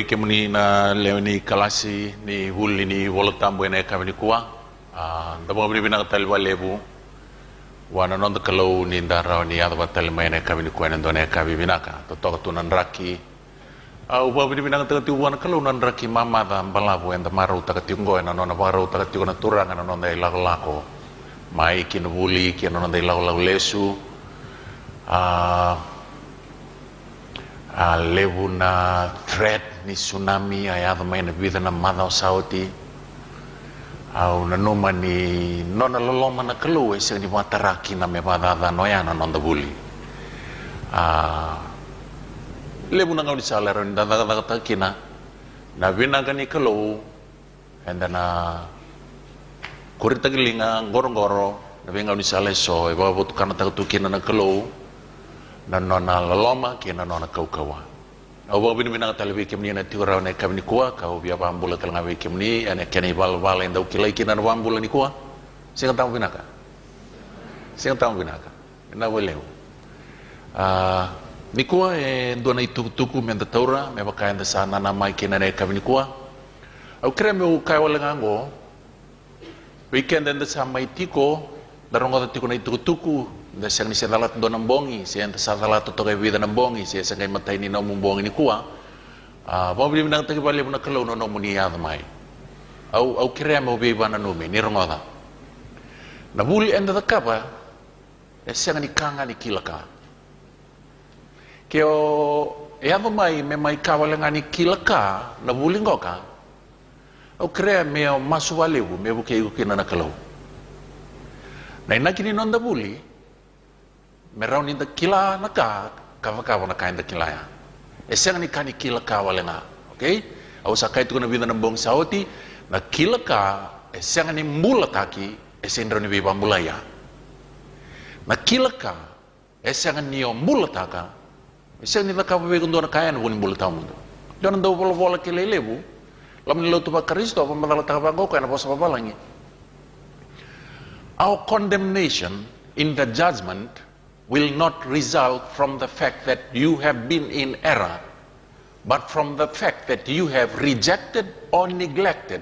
beke muni na leoni kalasi ni huli ni wolotambo ene kami kuwa ndabo bini bina talwa lebu wana non de kalau ni ndara ni adwa talma ene kami kuwa ndone kami binaka to to tunan raki uba bini bina takati wana kalau nan raki mama da balabu enda maru takati ngo ena nona maru takati ngona turanga na nona ilago mai kin huli kin nona ilago lesu lebu na threat ni tsunami ayada mai na vida na madao sauti au na noma ni nona loloma na kalu e ni mataraki na me badada noya na nonda buli lebu na ngauni salero ni daga takina na vina gani kalu and then kurita gilinga ngoro na vinga ni saleso e babo tukana takutukina na kalu na nona loloma kina nona kaukawa au bini bina talabi kemni na tiura na kamni kuwa kau biya bambula kalngawe kemni ane kene bal enda ukilai kina na bambula ni kuwa singa tamu binaka na boleu ni kuwa e dona ituku menda taura me baka enda sana na mai kina na kamni kuwa au kreme u kai wala ngango weekend enda sama itiko daronga tiko na ituku da siang ni sadalat do nambongi siang sadalat to kay vida nambongi siang sa kay matay ni na mumbongi ni kuwa mabili nang tagi bali mo na kalaw no muni yadmay au kirem mo be bana no me ni rongoda na buli enda da kapa siang ni kanga ni kilaka keo yadmay me mai kawala ni kilaka na buli ngoka au kirem me masuwalewu me buke kina na kalaw na inakini nonda buli merau ni da kila naka kava na kain da kila ya eseng ni kani kila ka walenga okay au sakai tu na vida na bong sauti na kila ka eseng ni mula taki eseng ni be bambulaya na kila ka eseng ni mula taka eseng ni da ka be gundo na kain bun mula tamundo don do bola kelelebu lam ni lo tu ba Kristo pa madala ta ba ko na bosa babalangi our condemnation in the judgment will not result from the fact that you have been in error, but from the fact that you have rejected or neglected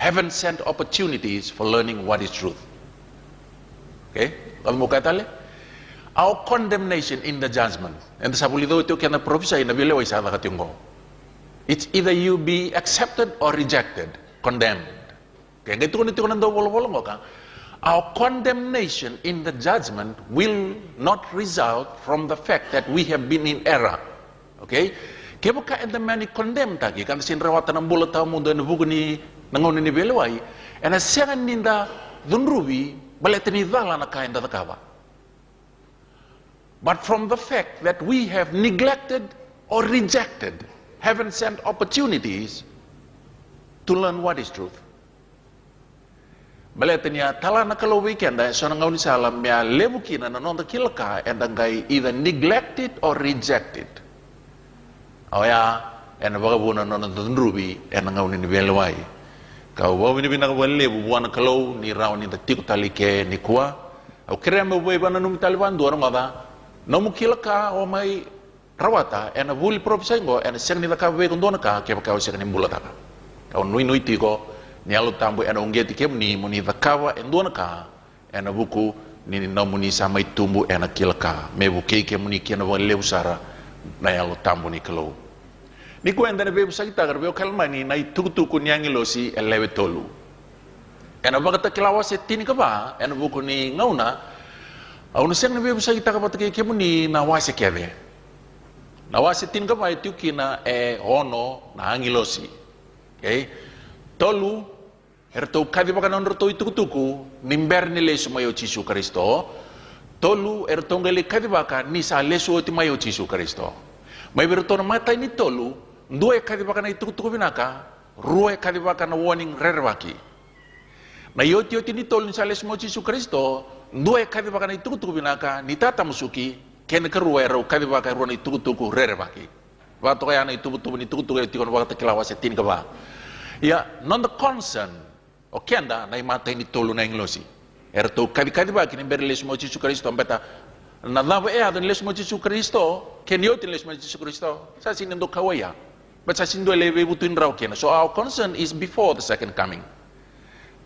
heaven-sent opportunities for learning what is truth. Okay? Kalau mau kata our condemnation in the judgment, and sa pulido ito kaya na prophesy na bilewa isa na katinggo. It's either you be accepted or rejected, condemned. Kaya ito ko nang daw bolo-bolo mo ka. Our condemnation in the judgment will not result from the fact that we have been in error. Okay? Kaya baka enda mani condemn tagi kan sin rawatan ng bulat tamu dan buku ni nangon ni belawai and asengan ninda dunrubi baletani dala na kain da kawa. But from the fact that we have neglected or rejected heaven sent opportunities to learn what is truth. Baletanya tala na kalau weekend ay so nangaw ni salam ya lebuki na nanon kilaka and angay either neglected or rejected. Oh ya, and bagabuna nanon rubi and nangaw ni belway. Kau bawa ni binang lebu buwan kalau ni raw ni tatik talike ni kuwa. Au kira mo boy bana num taliban do ngada. Nomu kilaka o may rawata and buli prophecy ngo and seng ni ka we kundona ka ke ka seng ni bulata. Kau nui tiko ni alu tambo ena ungeti kem ni muni vakawa endona ka ena buku ni nomuni samai tumbu ena kilaka me buke kem ni kena wale usara na alu tambo ni kelo ni ko enda ne be usakita garbe o kalmani na tukutuku ni angilosi elewe tolu ena bagata kilawa setini ka ba ena buku ni ngauna au no seng ne be usakita ka batake kem ni na wase kebe na wase tin ka ba etukina ono na angilosi okay tolu erto kadi baka non roto itukutuku nimber ni lesu mayo Yesu Kristo tolu erto ngeli kadi baka ni sa lesu ti mayo Yesu Kristo may berto na mata ni tolu due kadi baka na itukutuku binaka ruwe kadi baka na warning rerwaki na yoti ni tolu ni sa lesu mayo Yesu Kristo due kadi baka na itukutuku binaka ni tata musuki ken keruwe ro kadi baka ro na itukutuku rerwaki wato kaya na itukutuku ni itukutuku ti kono baka kilawa setin ka ba ya non the concern o kenda na imata ni tolu na inglosi erto kadi ba kini berles mo Yesu Kristo ambeta na lava e adan les mo Yesu Kristo ken yoti les mo Yesu Kristo sa sinindo kawaya Baca sindo lebe butuin raw kena. So our concern is before the second coming.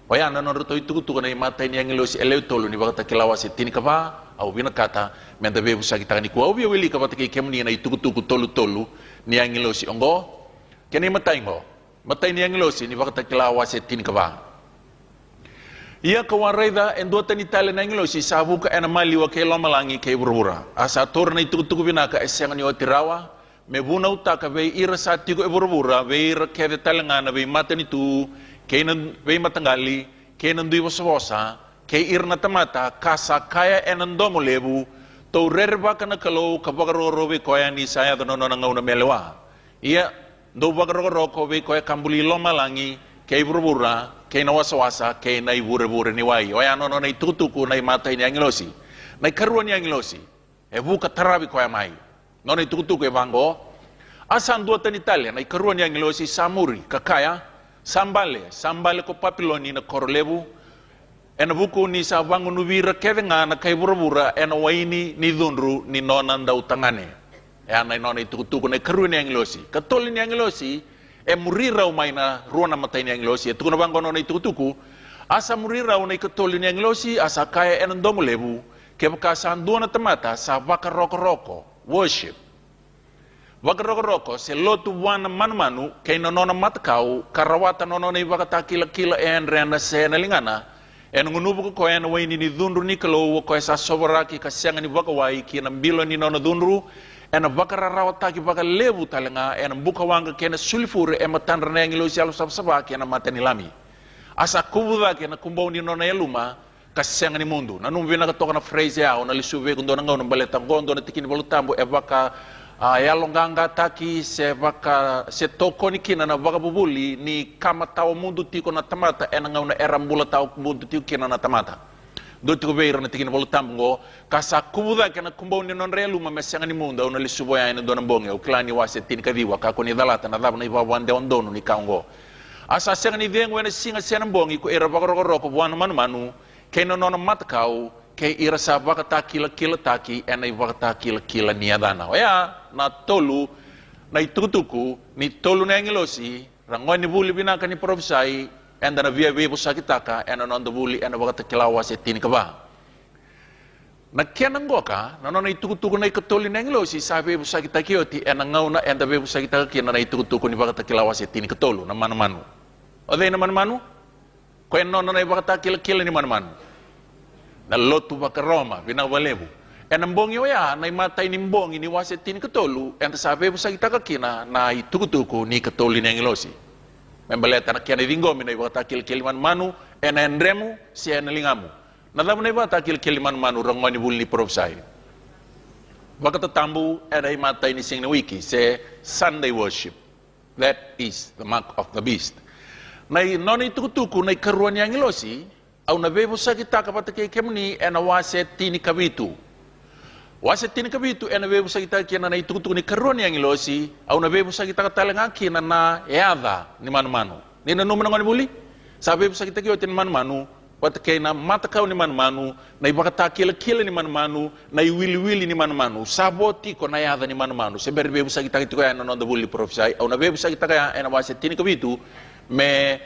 Waya na nono itu tu kana mata ini yang ngelosi eleu tolu ni bakata kilawasi tini kaba au bina kata menda bebu sakita ni ku au bi wili kaba take kemni na itu tu tolu ni yang ngelosi ongo kene mata ini yang ngelosi ni bakata kilawasi tini kaba. Ia kawareda endo tani tale na ngelosi sabu ka ena mali wa kelo malangi ke burbura. Asa tor na itu bina ka eseng ni otirawa me buna utaka be ira satigo e burbura be ira ke de talanga na be mata ni tu kainan be matangali kainan dui bosa kay irna tamata kasa kaya enan domo lebu to rerba kana kalo kabagaroro be koya ni saya no no ngauna melewa iya do bagaroro ko be koya kambuli lo malangi kay burbura kay nawasa kay nay bure ni wai oya no nay tutuku nay mata ini angilosi nay karuan angilosi e buka tarabi koya mai no nay tutuku e bango asan dua tan Italia nay karuan angilosi samuri kakaya Sambale ko papiloni na korlebu ena buku ni sa bangu nubira kedenga na kay burabura ena waini ni dunru ni nonan daw tangane ya na nona itutuko na karu ni anglosi katol ni anglosi e murira umay na ruana matay ni anglosi etu na bango nona itutuko asa murira unay katol ni anglosi asa kaya ena domulebu ke bakasan duana tamata sa baka roko worship Wagaroko se lotu wana manu kay nonona matkau karawata nonona ibakata kila en rena se na lingana en ngunubu ko en wayni ni dundru ni kalo ko sa soboraki ka senga ni bakawai ki na bilo ni nona dundru en bakara rawata ki baka lebu talanga en buka wanga kena sulfur e matan rena ngilo sialo sabsaba ki na matani lami asa kubuda ki na kumbaw ni nona eluma ka senga ni mundo nanum vina ka toka na phrase ya ona lisuve kundo na ngona baleta gondo na tikini bolutambo e baka yalonganga taki se toko ni kina na baka bubuli ni kama tao mundu tiko na tamata ena ngauna erambula tao mundu tiko kina na tamata do tiko beira na tikina bolu tambo kasa kubuda kena kumbau ni non relu ma mesenga ni mundo ona lisubo ya ina dona bonge o klani wase tin kadiwa ka koni dalata na daba na iba wande ondono ni kaungo asa senga ni dengo ena singa sena bongi ko era baka roko buana manu kena nona matkau kay ira sa bakata kila taki ena bakata kila niadana ya na tolu na itutuku ni tolu na ngelosi rangon ni buli binaka ni profesai enda na via busakitaka ena non buli ena bakata kilawa se tin kaba na kenang goka na non itutuku na ikatoli na ngelosi sabe busakitaki oti ena ngauna enda busakitaki na itutuku ni bakata kilawa se tin katolu na manu ode na manu ko en non na bakata kila ni manu na lotu baka Roma binawalebu enambongi ya na matay ni mbongi ni wasetin katolu enta sabe sa kita kakina na itukutuku ni katoli ni ngelosi membaleta na kya ni dingomi na ibata kilman manu enremu si enalingamu na damu na ibata kilman manu rangwani buli ni profsai baka tatambu ena matay ni sing na wiki se Sunday worship that is the mark of the beast na non itukutuku na ikaruan ni ngelosi au na bebo sa kita kapata kay kemni ena waset tini kabitu ena bebo sa kita kina na itukutuk ni karon yang ilosi au na bebo sa kita katalanga kina na eada ni manu ni na numan ngani buli sa bebo sa kita kiyotin manu pata kay na matakaw ni manu na ibakata kila ni manu na iwili ni manu saboti ko na eada ni manu sember bebo sa kita kaya na non buli profesai au na bebo sa kita kaya ena waset tini kabitu me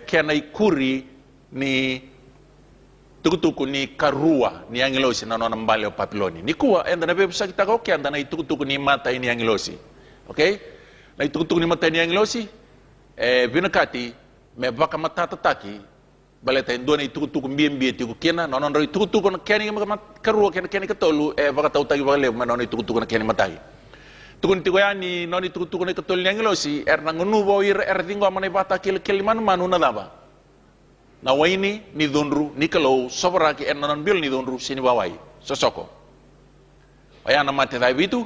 kena ikuri ni tukutuku ni karua ni angilosi na nona mbali o papiloni ni kuwa enda na bebo sa kita ko enda na itukutuku ni mata ini angilosi okay na itukutuku ni mata ini angilosi binakati me baka matatataki baleta endo na itukutuku mbie tiku kena nona ndo itukutuku na keni karua keni katolu baka tautagi baka lebo nona itukutuku na keni matai tukun tigo yani nona itukutuku na katolu ni angilosi na ngunubo dingo amana bata kil manu na daba na waini ni dundru ni kalau sobraki enanan bil ni dundru sini bawai sosoko aya na mate dai bitu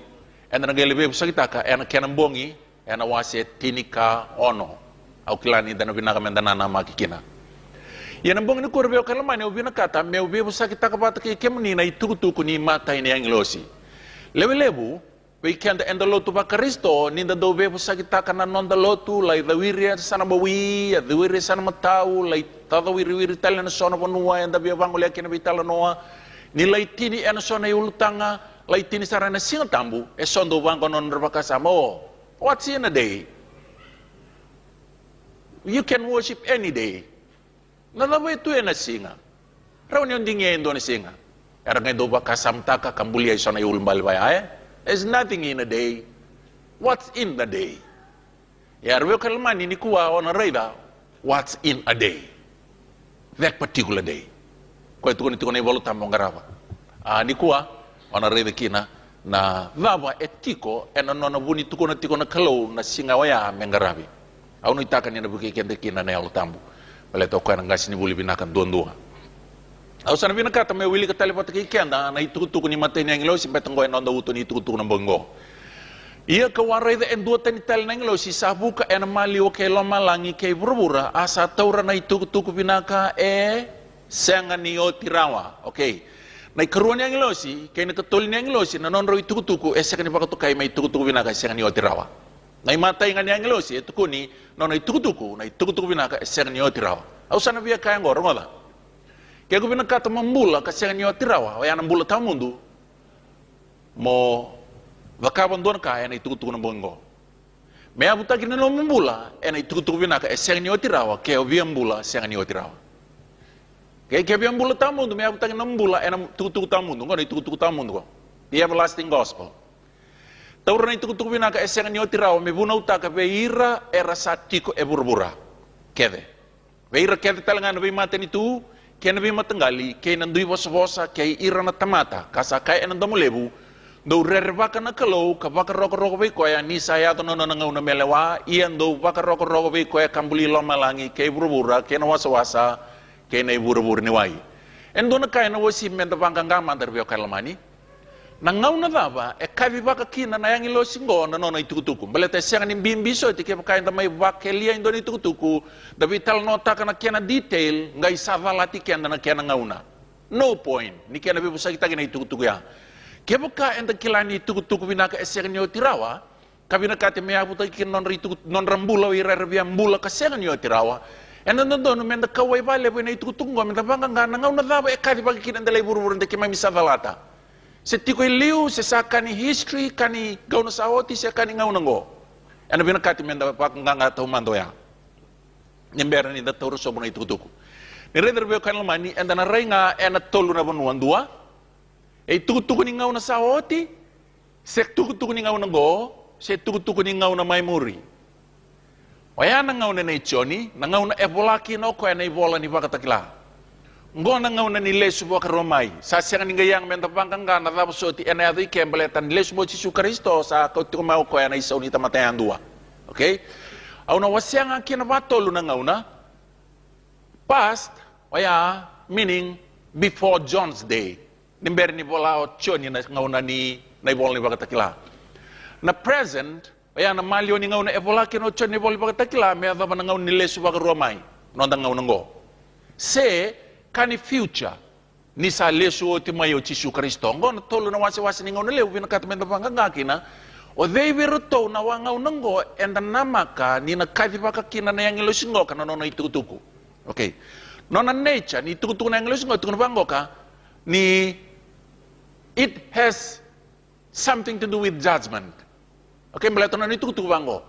ena ngelebe busakitaka ena kenambongi ena wase tinika ono au kilani dana binaka mendana na makikina yana bongi ni korbe o kalamani ubina kata me ube busakitaka bataki kemni na itukutuku ni mata ini anglosi lebu weekend enda lotu ba Kristo ninda do be busakitaka na nonda lotu lai dawiri sana bawi dawiri sana matau lai tadawiri tala na sona bonua enda be bangolia kina bitala noa ni lai tini ena sona yultanga lai tini sarana singa tambu e sondo bango non rebaka samo What's in a day? You can worship any day. Nalawa ito na singa. Raw niyo hindi ngayon doon singa. Era ngayon doon ba kasamtaka kambuliay sa na iulmbal ba ya? There's nothing in a day. What's in the day? Yarwe kalman ni kuwa on a radar. What's in a day? That particular day. Ko ito ko na ivoluta mo ngarawa. Ni kuwa on a radar kina na vava etiko ena nona buni tuko na tiko na kalau na singa waya mengarabi. Au no itaka ni na buki kende kina na yalo tambu. Wala to ko na ngasi ni buli binakan dondo. Au sana binakata me wili ka talipata ki kenda na itutuko ni mateni ang ilo si betong ko ena uto ni itutuko na bongo. Ia ka warai da endo tani tal na ilo si sabuka ena mali o ke lo malangi ke burbura asa taura na itutuko binaka senga ni o tirawa. Okay. Na ikaruan niya ang ilosi, kaya nakatuli niya ang ilosi, na nonro itukutuku, seka ni bakatukay may itukutuku binaka, seka ni otirawa. Na imatay nga niya ang ilosi, ito kuni, na itukutuku binaka, seka ni otirawa. Au sana biya kaya ngoro ngoda. Kaya ko binakata mambula, kasi seka ni otirawa, waya nang bula tao mundo, mo, vakaban doon kaya na itukutuku ng bongo. May abutagin na lo mambula, na itukutuku binaka, seka ni otirawa, kaya biya mbula, seka ni otirawa. Kaya biang bula tamundo, may abutang nambula, tukutuku tamundo, ngano tukutuku tamundo ko. The everlasting gospel. Tauro na tukutuku binaka eseng ni otirawa, may buna utaka, veira era satiko e burbura. Kede. Veira kede talaga na mate ni tu, kaya na matanggali, kaya nandui vosa-vosa, kaya ira na tamata, kasa kaya nandamulebu, do rervaka na kalo, kabaka roko-roko vay koya, ni sayato no nangaw na melewa, iyan do baka roko-roko vay koya, kambuli lomalangi, kaya burbura, kaya na wasa-wasa, kaya na ibura-bura ni Wai. Endo na kaya na wasi menda banggang mandar biyo kalamani. Nangaw na daba, kavi baka kina na yang ilo singgo na nona itukutuku. Balete siyang ni bimbiso, iti kaya kaya na may bakelia indo ni itukutuku, dabi tal nota ka na kaya na detail, ngay savalati kaya na kaya na ngauna. No point. Ni kaya na bibusa kita kina itukutuku ya. Kaya baka enda kila ni itukutuku binaka esiyang niyo tirawa, kabi na kati may abuta kina non rambula, wirarabia mbula kasiyang niyo tirawa, ena ndono menda kawai vale bena itukutungo menda banga ngana ngau na daba ekadi bagi kina ndalai buru-buru ndeke mami savalata. Se tiko liu se sakani history kani gauna saoti se kani ngau nango. Ena bena kati menda baka nganga tau mando ya. Nyembera ni da tauru sobona itukutuku. Ni reder beo kanal mani enda na renga ena tolu na bonuan dua. E tukutuku ni ngau na saoti se tukutuku ni ngau nango se tukutuku ni ngau na maimuri. Waya nangaw na ichoni, nangaw na ebolaki no ko na ibola ni bakatakila. Ngo nangaw na ni lesu bo karomai. Sa siang ni gayang menta bangkanga na tapos oti ena ati kembeletan lesu bo Yesus Kristo sa ko mau ko na isaw ni tamatayan dua. Okay? Au na wasiang akin na batolo nangaw na past, waya meaning before John's day. Nimber ni bola o choni na ngaw na ni ibola ni bakatakila. Na present, waya na malyo ni ngaw na evola kino chon ni boli pagtakila me ava na ngaw ni lesu baga romai no da ngaw nango se kani future ni sa lesu o ti mayo Yesu Kristo ngo na tolo na wasi ni ngaw na lew binakat men banga ngakina o they were to na wa ngaw nango and namaka ni na kavi baka kina na yang lesu ngo kana no itutuku. Okay, no na nature ni itutuku na yang lesu ngo tukun bango ka ni it has something to do with judgment. Okay, melihat nona itu bango.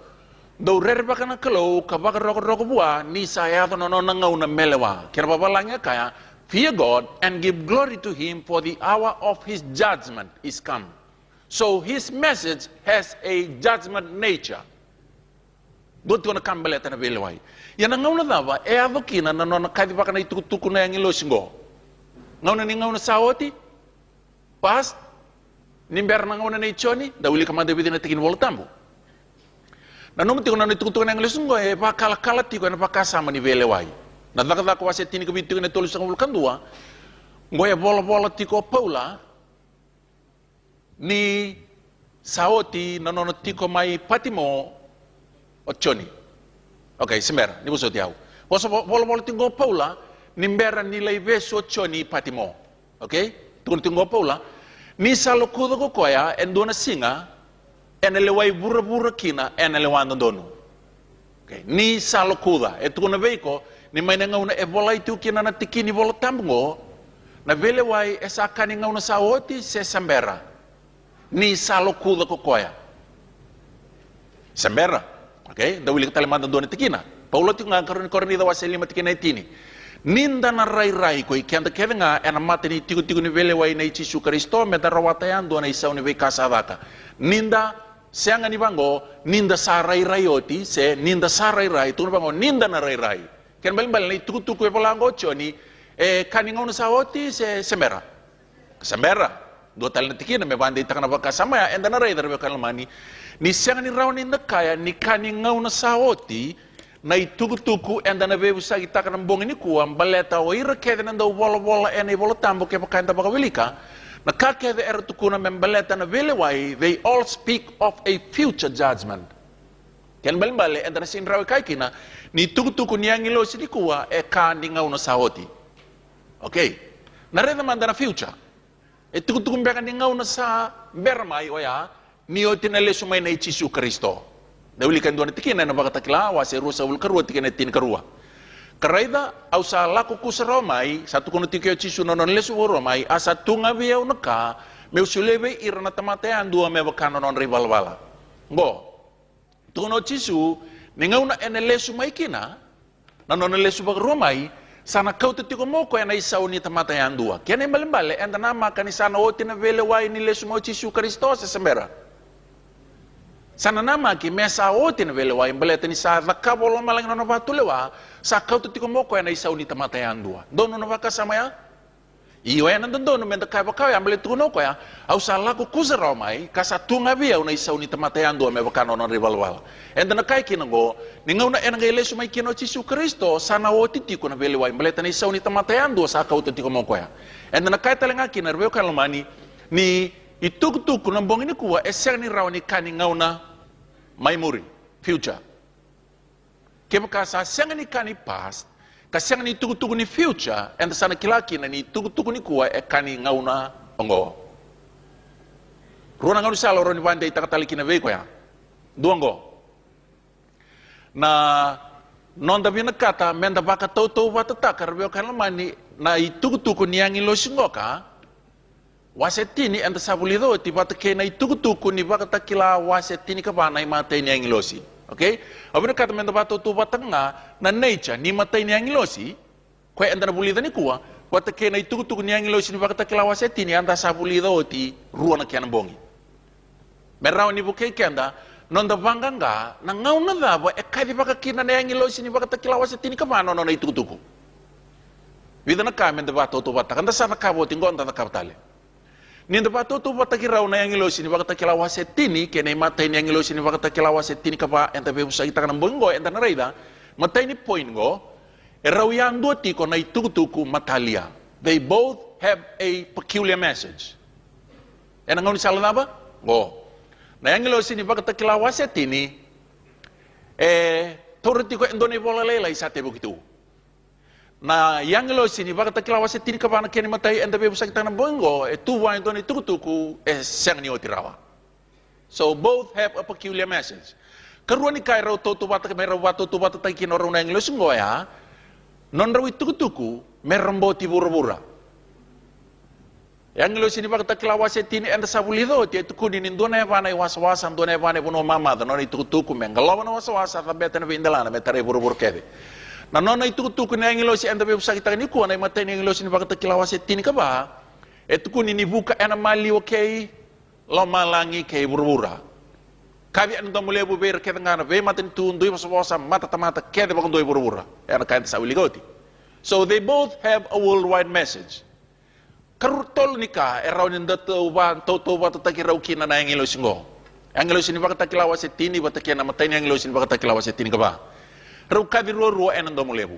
Do rerba kana kalau kabaka roko bua ni saya to nona ngau na melewa. Kira babalanya kaya fear God and give glory to Him for the hour of His judgment is come. So His message has a judgment nature. Do to na kambele na belewai. Yan ngau na daba e avokina na nona kadi baka na itutuku na yang ilosingo. Ngau na ni ngau na sawoti past nimber na ngona ni choni da uli kamande bidina tikin wol tambu na nomu tiko na tukutukan ang lesungo e pa kala tiko na pakasama ni velewai na dakada ko wase tini kabitiko na tolu sang vulkan dua ngoya bola tiko paula ni saoti na nono tiko mai patimo o choni. Okay, sember ni buso tiaw boso bola tiko paula nimbera ni laiveso choni patimo. Okay, tukun tiko paula ni salo kudo ko koya en dona singa en lewai bura kina en lewando dono. Okay, ni salo kuda etu na veiko ni may ngaw na evolay tu kina na tikini bolo tambungo na velewai esa kani ngaw na saoti se sambera ni salo kuda ko koya. Sembera. Okay? Dawili Kalimantan doon tikina. Paulo ti nga karon da wasa lima tikina itini. Ninda na rai ko ikenda keda nga ena mate ni tigo ni vele wai na Yesu Kristo me da rawatayan doon na isaw ni ve kasavaka. Ninda sianga ni bango ninda sa rai oti se ninda sa rai tu bango ninda na rai. Ken bal na tuku e polango choni kaningaw na sa oti se sembera. Sembera. Do tal na tikina me bande itakana baka sama ya enda na rai darbe kalmani. Ni sianga ni raw ni kaya ni kaningaw na sa oti na ituku enda na vebu sa kita kan bong ini kuam baleta o ira kede nanda bola ene bola tambo ke pakanta baka wilika na ka kede tuku na membaleta na vele wai they all speak of a future judgment ken bale enda na sin rawe kai kina ni tuku niang ilo sidi kuwa ka ni ngau na saoti okay na reda manda na future tuku mbeka ni ngau na sa bermai oya ni otina lesu mai na Yesu Kristo. Dawili kan doon tikina na bakatakila wase rusa ul karua tikina tin karua. Karaida au sa laku kusaromai satu kuno tikio Yesu nonon lesu romai asa tunga biau neka meusulebe irna tamatean dua mebakano non rival wala. Ngo. Tuno Yesu ningauna ene lesu maikina nonon lesu romai sana kau tiko moko ena isau ni tamatean dua. Kene mbale enda nama kanisana otina vele wai ni lesu mo Yesu Kristo se sembera. Sana nama ki mesa otin vele wa imbeleta ni sa vakabolo malang na novatu lewa sa kau tiko moko na isa unita matayan dua dono no vaka sama ya iyo ya nandan dono menda kai bakau ya ambele tuno ko ya au sa laku kuzero mai kasa tunga bia una isa unita matayan dua me bakano non rival wala enda na kai kinango ninga una ena ngele su mai kino Yesu Kristo sana oti tiko na vele wa imbeleta ni isa unita matayan dua sa kau tiko moko ya enda na kai talenga kinerveo kalmani ni ituk-tuk nambong ini kuwa esang ni raw ni kani ngauna may muri future kaya kasa siang ni kani past kasang ni tuk-tuk ni future and sana kilaki na ni tuk-tuk ni kuwa kani ngauna ongo runa ngauna salo ron bande itakatali kina vei ya duango na nonda bina kata menda baka tau watata karbeo kalmani na ituk-tuk ni yang ilo singoka wasetini anda sabulido tibata ke na ituku ni baka takila wasetini ka bana mata ni angilosi okay abuna kata menda bato tu batanga na nature ni mata ni angilosi ko anda na bulida ni kuwa wata ke na ituku ni angilosi ni baka takila wasetini anda sabulido ti ruana kian bongi meraw ni buke kenda nonda banganga na ngauna dabo kadi baka kina na angilosi ni baka takila wasetini ka bana no na ituku vidana ka menda bato tu batanga anda sana ka boti ngonda na kaptale Ninda pato tu batakiraw na yang ilosi ni bakatakila wasetini kene matay ni yang ilosi ni bakatakila wasetini kapa enta be usa kita kanang bongo enta na reida matay ni point go eraw yang duti ko na itutuku matalia they both have a peculiar message enang ni sala ba go na yang ilosi ni bakatakila wasetini torti ko endone bola lela isate begitu na yang lo sini baka takila wasetini ka bana kene matai enda be busak tanang bongo tu wa ndoni tukutuku sang ni otirawa so both have a peculiar message karuani kai ro to bata mera watu tu bata tai kino rona yang lo singo ya non rawi tukutuku merembo tibura-bura yang lo sini baka takila wasetini enda sabulido ti tukuni nindona bana waswasa ndona bana bono mama da non tukutuku mengalo na waswasa tabeta na vindalana metare buru-buru kede na nona ituku na ngilo si anda be sakita ni ko na matay ni ngilo si baka takilawa si tin ka ba etuku ni buka ena mali okay lo malangi kay burbura kabi anda mule bu ber ke ngana be matin tu ndoi waswasa mata tamata ke de bakon doi burbura ena kain sa uligoti so they both have a worldwide message karutol nika eraw ni dato ba to ba takiraw kina na ngilo singo ngilo si baka takilawa si tin ba takiana matay ni ngilo si baka takilawa si tin ka ba Rau kavi ruo enan domo lebu,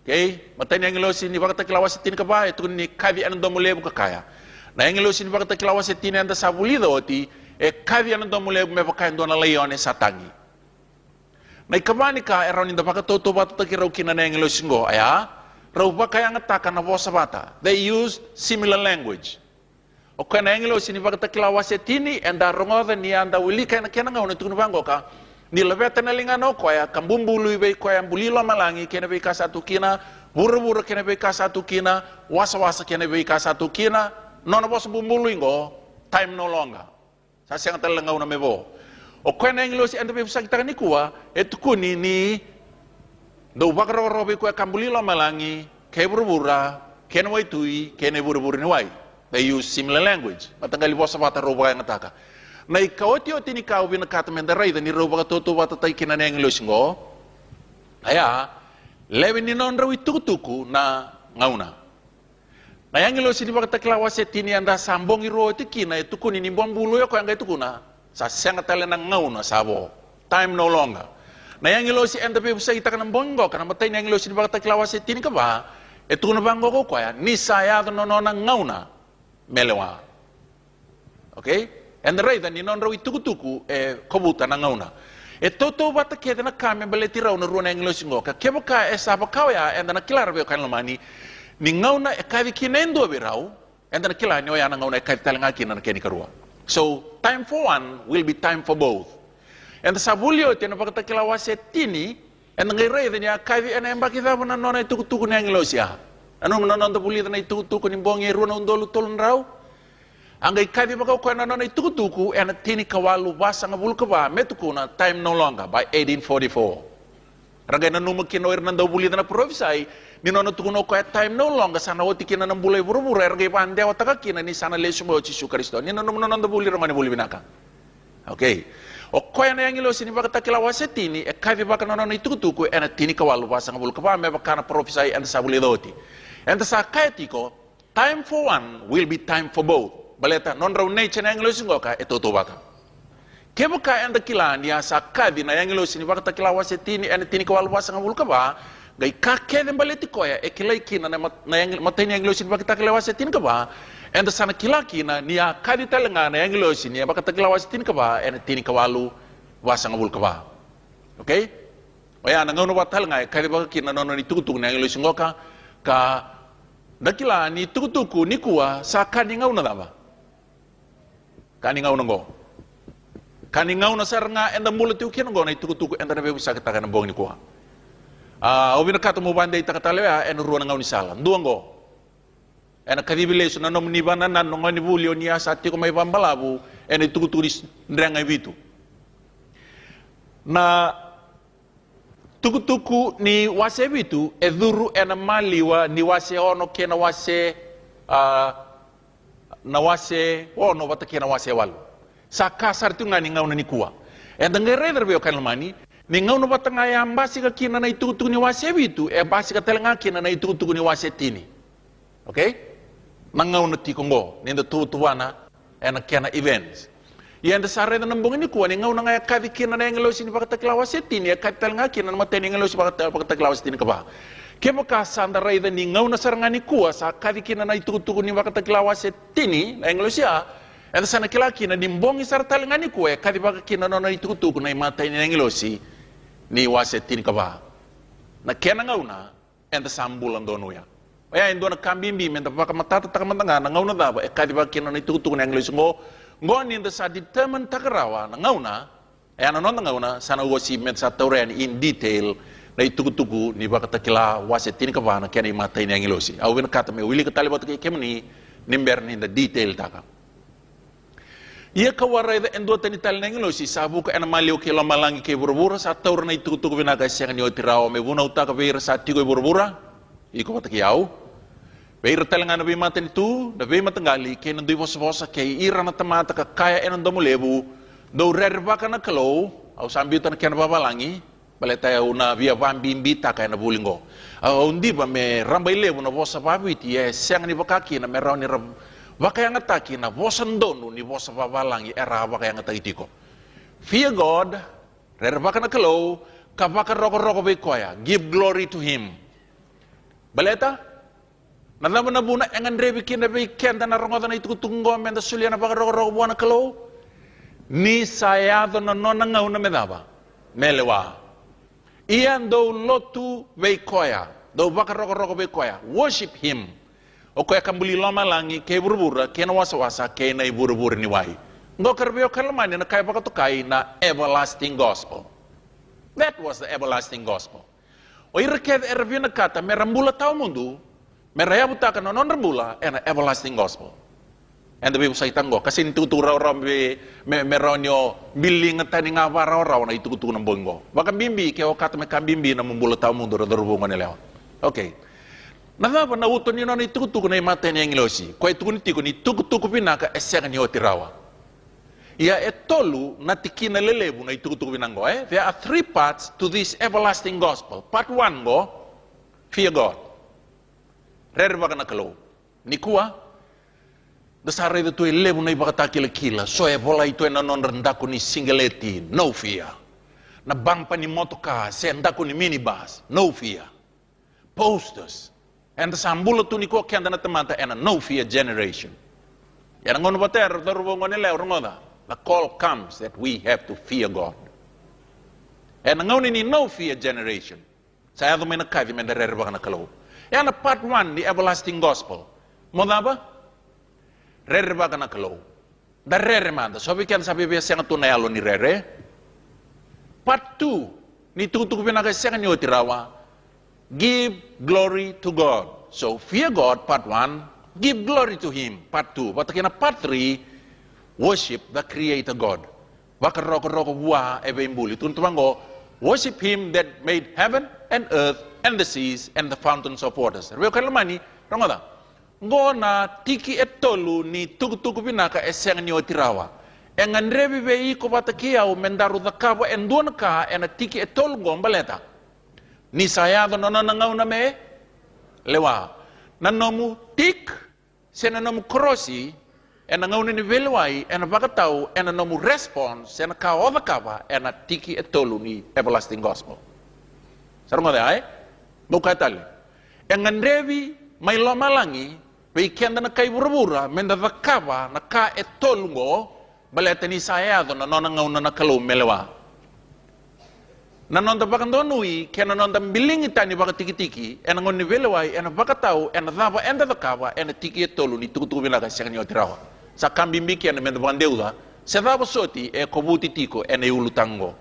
okay? Matanya yang lo sini baka takilawa setin ka ba itu ni kavi enan domo lebu ka kaya. Na yang lo sini baka takilawa setin anda sabulido oti kavi enan domo lebu me baka ndona leone satangi. Na ikabani ka eraw ninda baka toto bata takiraw kina na yang lo singo aya. Rau baka yang ataka na vosa bata. They used similar language. Okay na yang lo sini baka takilawa setini anda rongoda ni anda wilika na kena ngauna tukun bango ka. Nilabeta na lingano ko ya kambumbulu ibe ko ya bulilo malangi kena be kasatu kina buru-buru kena be kasatu kina wasa-wasa kena be kasatu kina nono bos bumbulu ingo time no longer sa siang talengaw na mebo O kaya na ingilo si anda pe sakita ni kuwa, etu kuni ni do bakro robe ko kambuli lo malangi, kay burubura, ken way tui, ken burubura ni way. They use similar language. Matanggali bosa bata roba yang nataka. Na ikawati o tini kau binakata mendaray, ni roba ka toto bata tay kina na ingilo singo. Aya, lewi ni non rawi tuku na ngauna. Na yang ilo sini bakta klawa setini anda sambong iro itu kina itu kuni ni bom bulu ya ko yang itu kuna. Sa senga tale nang ngauna sabo. Time no longer. Na yang ilo si anda pe bisa kita kan bongo kana matay yang ilo sini bakta klawa setini ka ba? Itu kuna bango ko ya ni saya no no nang ngauna melewa. Okay? And right ni non rawi tuku kobuta nang ngauna. Toto bata kete na kame baleti raw na ruwa yang ilo singo ka kebo ka esaba kawya anda na kilar be kan lamani. Ni ngauna kavi kinendo berau, and then kila ni oyana ngauna kavi talenga kina na keni karua. So time for one will be time for both. And the sabulio tena pakata kila wasetini, and the ngai then ya kavi ena emba kita na nona tuku na ngilosia. Ano na nona buli na tuku ni bongi ruwa na undolu tolun rau. Angai kavi baka ko na nona tuku and tini kawalu basa ngabul kaba metuku na time no longer by 1844. Ragay na numakin o irnanda buli na provisai. Ni nono tukuno ko time no longer sana woti kina nang bulay buru-buru ergay pande wa takakina ni sana lesu mo Yesu Kristo ni nono nono buli rongani buli binaka. Okay. O ko na yang ilo sini bakata kila wasetini e kavi baka nono itutuku ena tini kawalu basang bulu kapa me baka na prophesy and sa buli doti. And sa kaitiko time for one will be time for both. Baleta non raw nature na yang ilo singo ka ito to baka. Kebo ka enda kila niya sa kavi na yang ilo sini bakata kila wasetini ena tini kawalu basang bulu kapa gai kake den baleti koya e kilai kina na yang matanya yang losin bakita kelawasetin ka ba and sana kilaki na niya kadi talenga na yang losin ya bakita kelawasetin ka ba and tini kawalu wasang abul ka ba. Okay? Oya nangono batal nga kadi bakina nono ni tukutuk na yang losin ka nakila ni tukutuku ni kuwa sa kani ngauna ba. Kani ngauna go. Kani ngauna sarnga and mulut ukin go na tukutuku and na bisa kita kan bong ni kuwa. Obi na kato mo banda itakatalewa en ruwa nga unisala. Nduango. En kadibile so na nom ni bana nan ngo ni bulio ni asati ko may pambalabu en tukuturis ndrenga vitu. Na tukutuku ni wase vitu edhuru en maliwa ni wase ono kena wase na wase ono bata kena wase walu. Sa kasar tu ngani ngauna ni kuwa. En dengere derbe kan lamani ni ngauna batanga ya mbasi ka kina na itutu ni wase bitu basi ka telenga kina na itutu ni wase tini. Okay? Nangauna ti kongo ni tutu wana ena kena events. Yang dasare na nambong ni kuwa ni ngauna nga kavi kina na ngelo sini pakata wase tini ka telenga kina na mateni ngelo sini pakata wase tini ka ba. Kemo ka sandara ida ni ngauna saranga ni kuwa sa kavi kina na itutu ni pakata wase tini na ngelo sia. Enda sana kilaki na dimbongi sar telenga ni kuwa kavi pakata kina na itutu na mateni ngelo si ni wasetin ka ba na kena ngauna enda sambulan dono ya oya endo na kambimbi menta baka matata takamanga na ngauna da ba kadi ba kena ni tutu na English ngo ni enda sa determine takarawa na ngauna na non ngauna sana wosi met sa tauren in detail na itutugu ni baka takila wasetin ka ba na kena mata ni English au wen kata me wili ka talibat ke kemni nimber ni the detail taka. Ia kawarai da endo tani tal nengelo si sabu ka enamali o kilo malangi ke burbura sa taur na itu tu bina ka siang ni otirao me buna uta ka beir sa tigo burbura iko pataki au beir talenga na be maten itu na be matangali ke nandui bos ke ira na tamata ka kaya enon domo lebu do rerba kana kalo au sambiutan ken babalangi baleta ya una via vambimbi ta ka na bulingo au ndi ba me rambai lebu na bosa babiti siang ni bakaki na me raw ni baka yang ataki na bosan donu ni bosa babalangi era baka yang ataki ko. Fear God, rere baka na kalo, kabaka roko be koya, give glory to Him. Baleta? Nalaman na buna engan rebi kin rebi kenda na rongoda na itu tunggo menda sulia na baka roko buana kalo. Ni sayado na nona ngauna medaba. Melewa. Iyan do lotu be koya, do baka roko be koya. Worship Him. O kaya kambuli lama langi ke burbura ke na wasa ke na ibur-bur ni wai. Ngo karbiyo kalamani na kaya baka tukai na everlasting gospel. That was the everlasting gospel. O iraked erbiyo na kata merambula tao mundo, meraya butakan non rambula and everlasting gospel. And the people say tango kasi nitutu raw meronyo biling tani nga raw na itutu ng bongo. Baka bimbi kaya kata me kambimbi na mumbulataw mo dorobongo nila. Okay. Nadapa na uton ni na itutu na imate ni ngilosi. Kwa ituku ni tuku pinaka esega ni otirawa. Ya etolu na tikina lelebu na itutu pinango There are 3 parts to this everlasting gospel. Part 1 go fear God. Rere baka nakalo. Nikua dasare itu lebu na ibaka kila so bola itu na non rendaku ni singeleti no fear na bangpa ni motoka sendaku ni minibus no fear posters and sambula tu ni ko kenda na temanta and a no fear generation ya ngono bater dorbo ngone le ngoda the call comes that we have to fear God and ngono ni no fear generation saya do mena kavi men der baka na kalo ya na part 1 the everlasting gospel modaba rere baka na kalo. Da rere manda. So we can sabi biya siyang tunayalo ni rere. Part 2. Ni tutuk pinaka siyang niyo tirawa. Give glory to God. So fear God, part 1. Give glory to Him, part 2. Patakina part 3. Worship the Creator God. Baka roko buah ebe imbuli. Tuntumango. Worship Him that made heaven and earth and the seas and the fountains of waters. Reo kalamani. Rangoda. Ngona tiki etolu ni tuku pinaka eseng ni otirawa. Engan rebi bei ko batakia o mendaru dakabo endon ka ena tiki etolu gombaleta. Ni sayado nono ngau na me lewa. Nanomu tik senanomu krosi ena ngau ni velwai ena bakatau ena nomu response ena ka odakaba ena tiki etolu ni everlasting gospel. Sarungo de ai? Bukatali. Engan rebi may lomalangi Weekend na kay burabura, menda vakaba na ka etolungo, baleta ni sayado na nonangaw na nakalo melewa. Nanonda bakandonui, kaya nanonda biling itani baka tiki-tiki, ena ngon ni velawai, ena bakataw, ena dhaba, enda vakaba, ena tiki etolu ni tukutuku binaka siya kanyo tirawa. Sa kambimbiki ena menda bakandeuda, sa dhaba soti, kobuti tiko, ena iulutango.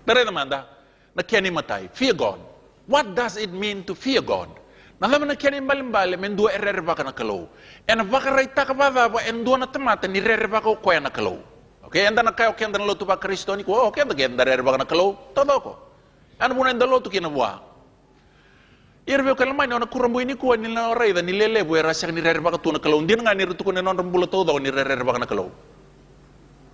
Dare namanda, na kaya ni matay, fear God. What does it mean to fear God? Nalaman na kaya balimbali, mendua baka na kalaw. And baka raita ka ba ba, endua na tamata, ni baka ko kaya na kalaw. Okay, enda na kayo kaya na loto ba Kristo ni ko, okay, enda kaya baka na kalaw, todo ko. Ano muna enda loto kinabuha? Irveo kalamay, na kuramboy ni kuha nila oray, da nilelebo, erasya ni baka tu na kalaw. Hindi na nga niruto ko na non rambulo todo, ni baka na kalaw.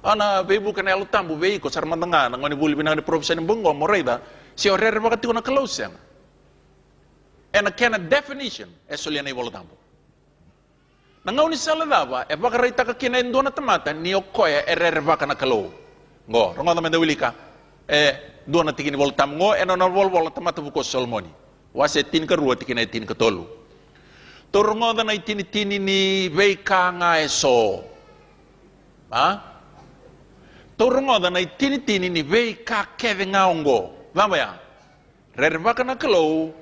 Ana, bebo ka na alutambo, beko, sarmandanga, nang manibuli pinang ni profesya ni bungo, moray da, siya baka tu na kalaw siya. And a kind of definition esulian ay wolotambo. Nangaw ni saladaba, baka rita ka kinaendo na tamata, niyo koya baka na kalo. Ngo, rongo naman da wilika, doon na tikin wolotam ngo, na wol tamata buko solmoni. Wase tin ka ruwa tikin ay tin ka tolu. Turungo na itinitini ni veika nga eso. Ha? Turungo na itinitini ni veika keve nga ongo. Vamba ya? Baka na kalo,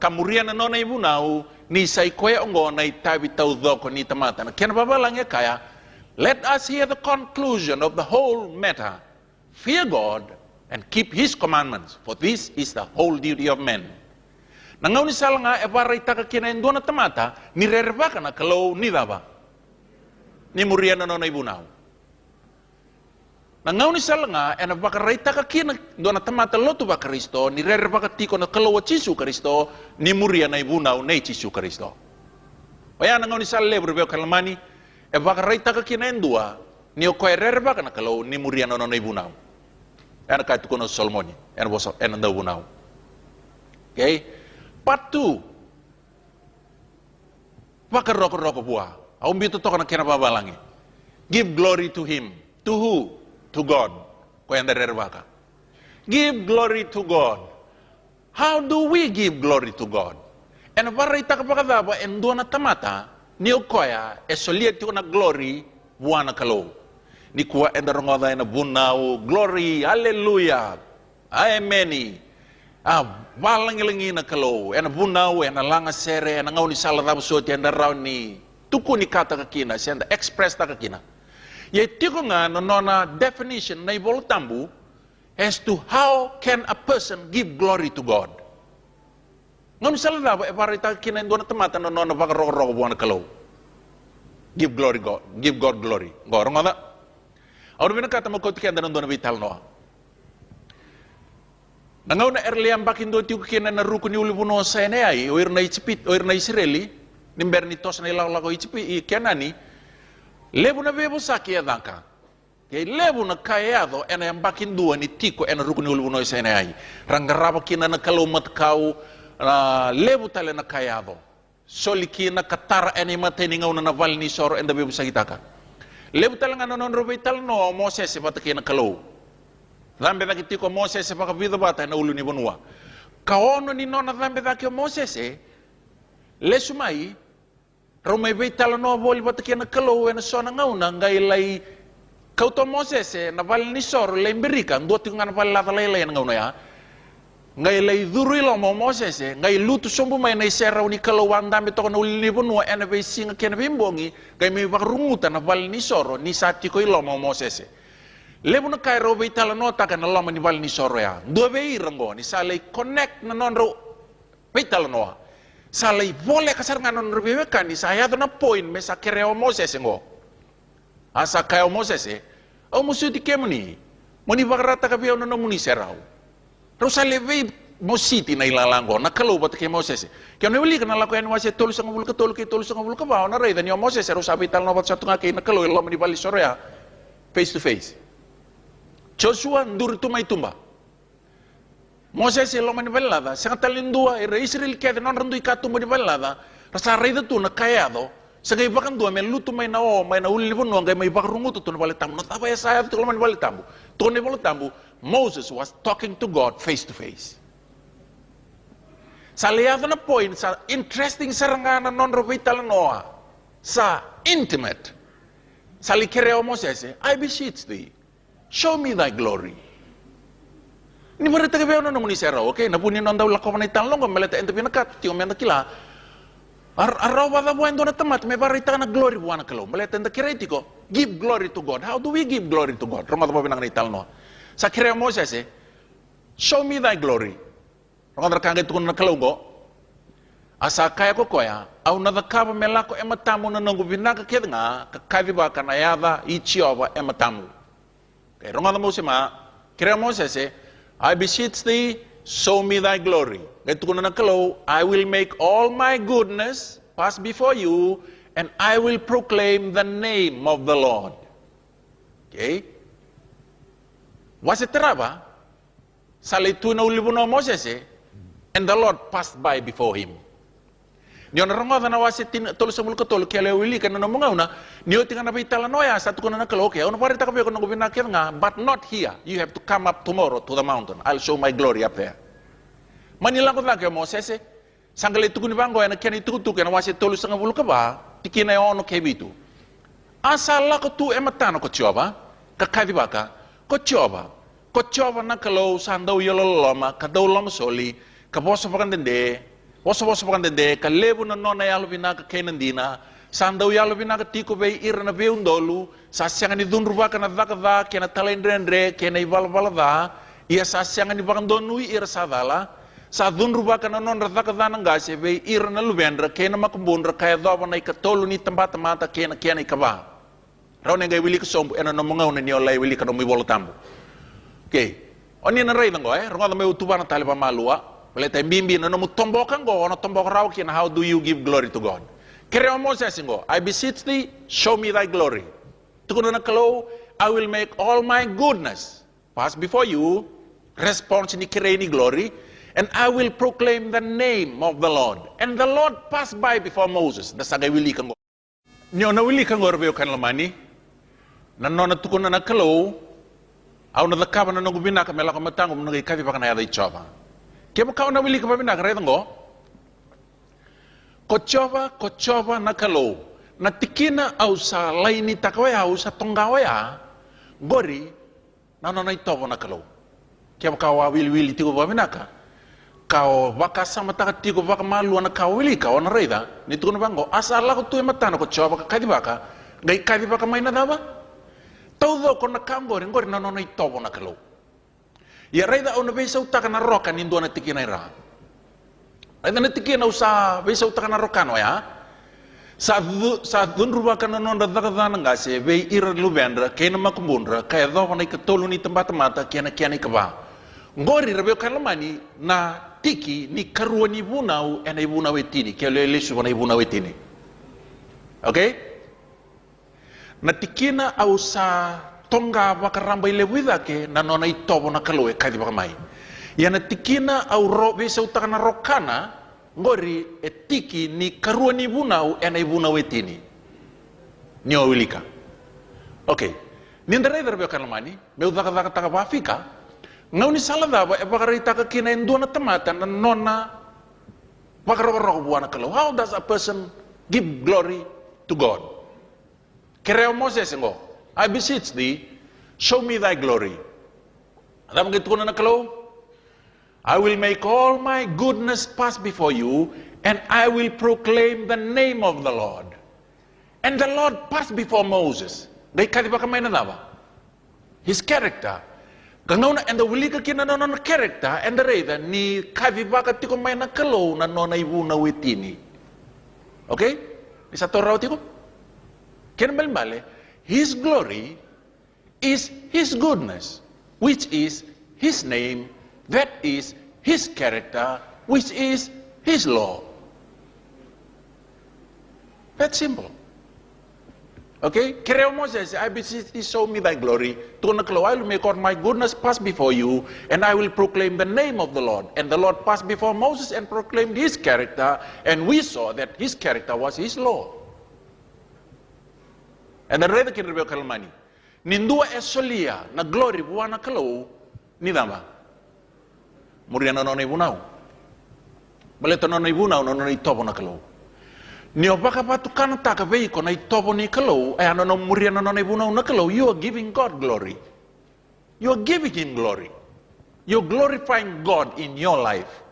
kamurian na nona ibunau ni say koya ongo na itabi tau doko ni tamata na kena babalang ya kaya let us hear the conclusion of the whole matter fear God and keep His commandments for this is the whole duty of men nangaw ni sala nga ebaray taka kinaendo na tamata ni rerba na kalau ni daba ni murian na nona ibunau nangaw ni sala nga ena baka raita ka kina do na tamata lotu ba Kristo ni rere baka tiko na kalawa Chisu Kristo ni muria na ibunaw na Chisu Kristo. Kaya nangaw ni sala lebro beo kalamani e baka raita ka kina endua ni o koe rere baka na kalaw ni muria na ibunaw. Ena kahit ko na solmoni ena boso ena na ibunaw. Okay? Part 2. Baka roko buah. Aumbito to ka na kinababalangi. Give glory to Him. To who? To God. Baka. Give glory to God. How do we give glory to God? And varita kapakadaba and doon na tamata ni okoya esoliet ko na glory buwan na kalo. Ni kuwa and rongoda na bunaw glory hallelujah. Amen. Balang na kalo and bunaw and langa sere and ngaw ni salarab soti and around ni tuku ni kata kakina senda express ta kakina. Ye tiko nga nona definition na ibolotambu as to how can a person give glory to God. Ngam saladaba e parita kinain do na tamata nona baka roko buwan kalaw. Give God glory. Ngorong ada. Aur bina kata mo kotikan dan dona vital no. Nangaw na erliam bakin do tiuk kena na rukuni ulibuno sa ene ai oir na Israeli nimber ni tos na ilaw lago ichipi kenani lebu na bebo saki adanka. Kay lebu na kayado ena yang bakin dua ni tiko ena rukuni ulibuno sa ene ai. Rangaraba kina na kalumat kau lebu tale na kayado. Soliki na katara eni mateni ngaw na naval ni soro enda bebo sakitaka. Lebu tale nga non robital no Moses bataki na kalau. Dhambi daki tiko Moses paka vida bata na ulu ni bonua. Kaono ni nona dhambi daki Moses lesumai romai vital no boli bataki na kalau na sona ngauna ngai lai kauto Moses naval ni soro lai berikan dua tingan naval la lai ngauna ya. Ngai lai duri lo mo Moses ngai lutu sombu mai na isera uni kalau wandambe to na ulu ni bonua ena be singa kena bimbongi ngai me bakrumuta naval ni soro ni sati ko ilo mo Moses. Lebu na kay robe itala no taka na lama ni val ni soro ya. Dua be irango ni salay connect na non ro itala no. Salay boleh kasar nga non robe kan ni saya to na point me sa kereo Moses ngo. Asa kayo Moses o musu di kemuni. Muni bagrata ka biyo no muni serau. Rosale be mositi na ilalango na kalau bat ke Moses. Kaya wali kana lako en wase tolu sang bul ka ba na reda ni Moses ro sabi tal no bat satu nga kay na kalau lama ni val ni soro ya. Face to face. Joshua ndur tumai tumba. Moses lo mani balada, sangat talindua Israel ke non rendu ikatumba di balada. Rasa rida tu na kayado, sagai bakan dua men lutu mai na uli pun ngai mai bak rungu tu na balitambu. Na tapa ya saya tu lo mani balitambu. Tu ne balitambu. Moses was talking to God face to face. Sa lihat na point sa interesting sarangana non rovital noa. Sa intimate. Sa likereo Moses, I beseech thee. Show me thy glory. Ni berita ke beona no munisera, okay? Na punin on daw lako manay talong ko meleta ente pinakat, tiyo men kila. Araw ba buwan do na tamat, may barita na glory buwan kalo. Meleta ente kiretiko, give glory to God. How do we give glory to God? Roma ba pinang nital no. Sa kireo Moses show me thy glory. Roma kangit ko na kalongo. Asa kaya ko koya, au na dakaba melako ematamu na nungu binaka nga, kakaviba kanayada ichiova ematamu. Okay, ronga mo si kira Moses I beseech thee, show me thy glory. Ganito ko na nakalaw, I will make all my goodness pass before you, and I will proclaim the name of the Lord. Okay? Was it teraba? Salitu na ulibuno Moses and the Lord passed by before him. Niyo na rongo na wasi tolo sa mulka tolo kaya lewili ka na namungaw na niyo tinga na baitala noya sa tuko na nakalo okay. Ano parita ka ko nang binakir nga but not here. You have to come up tomorrow to the mountain. I'll show my glory up there. Manila ko lagi Moses sanggali tuko ni bango na kaya itutuk na wasi tolo sa mulka ba tikina yo ono kebitu. Asala ko tu ematano ko tioba kakadi baka ko tioba nakalo sandaw yololoma kadaw lom soli kaboso pakandende. Waso-waso pakandende, kalebu na nona yalo binaka kenandina, sandaw yalo binaka tiko bay ira na beun dolu, sasyangan ni dunruba ka na dakada, kena talendrendre, kena ibalbalada, iya sasyangan ni bakan donui ira sadala, sa dunruba ka na nona dakada ng gase, bay ira na lubendra, kena makumbundra, kaya dawa na ikatolo ni tamata-mata, kena ikaba. Raw na ngay wili ka sombo, ena na mga una niyo lay wili ka na umibolo tambo. Okay, oni na ray nango runga na may utuba na talipa malua, Peleta bimbi na mutombokan go, ono tombok raw kina how do you give glory to God? Kereo Moses ngo, I beseech thee, show me thy glory. Tukuno na kalo, I will make all my goodness pass before you, response ni kire ni glory, and I will proclaim the name of the Lord. And the Lord passed by before Moses. Nasagay wili kang go. Nyo na wili kang orbe kan lamani. Nanona tukuno na kalo, aw na dakaba na nangubina ka melaka matangum nangay kavi pa kanayada ichoba. Kaya kau na wili ka pa binakaretan ko? Kochoba na kalo. Natikina au sa laini takawaya au sa tonggawaya. Gori, nanonay tobo na kalo. Kaya kau wili tiko pa binaka. Kau baka sama taka tiko baka malu na kau wili kau na reda. Nito ko na bangko, asala ko tuwe matano kochoba ka kadibaka. Gay kadibaka may nadaba? Todo ko na kambori, gori nanonay tobo na kalo. Ya raida au na besa utaka na roka nindo na tikina ira. Raida na tikina usa besa utaka na roka no ya. Saat dunruba kana nonda zakadana ngase be ira lubendra kena makumbundra kaya dhovana ikatolu ni tempat mata kiana kaba. Ngori rabe kalamani na tiki ni karua ni bunau ena ibunau etini kaya lele subana ibunau etini. Okay? Na tikina au sa tonga bakaramba ilewida ke na nona itobo na kaloe kadi bakamai. Yana tikina au robe sa utakana rokana ngori etiki ni karua ni bunau ena ibunau etini. Ni awilika. Okay. Nindare darbe kalamani me udaka taka bafika ngau ni saladaba e bakarita ka kina enduna tamata na nona bakaroko buana kalau. How does a person give glory to God? Kereo Moses ngo, I beseech thee, show me thy glory. Adam gitu na kalau, I will make all my goodness pass before you, and I will proclaim the name of the Lord. And the Lord passed before Moses. Dahil kadi ba kamay na ba? His character. Kangnaw na, and the wili ka kinananon na character, and the reda, ni kadi ba ka tiko may nakalaw na nonay buna witini. Okay? Isa to raw tiko? Kenbal his glory is his goodness, which is his name, that is his character, which is his law. That's simple. Okay? Kereo Moses, I beseech thee, show me thy glory. I will make all my goodness pass before you, and I will proclaim the name of the Lord. And the Lord passed before Moses and proclaimed his character, and we saw that his character was his law. And the reda kinrebe kalmani. Nindua esolia na glory buana kalau ni dama. Muriana no ibunau. Baleto no ibunau no itobo na kalau. Ni obaka patu kana taka veiko na itobo ni kalau ay ano no muriana no ibunau na kalau. You are giving God glory. You are giving him glory. You're glorifying God in your life.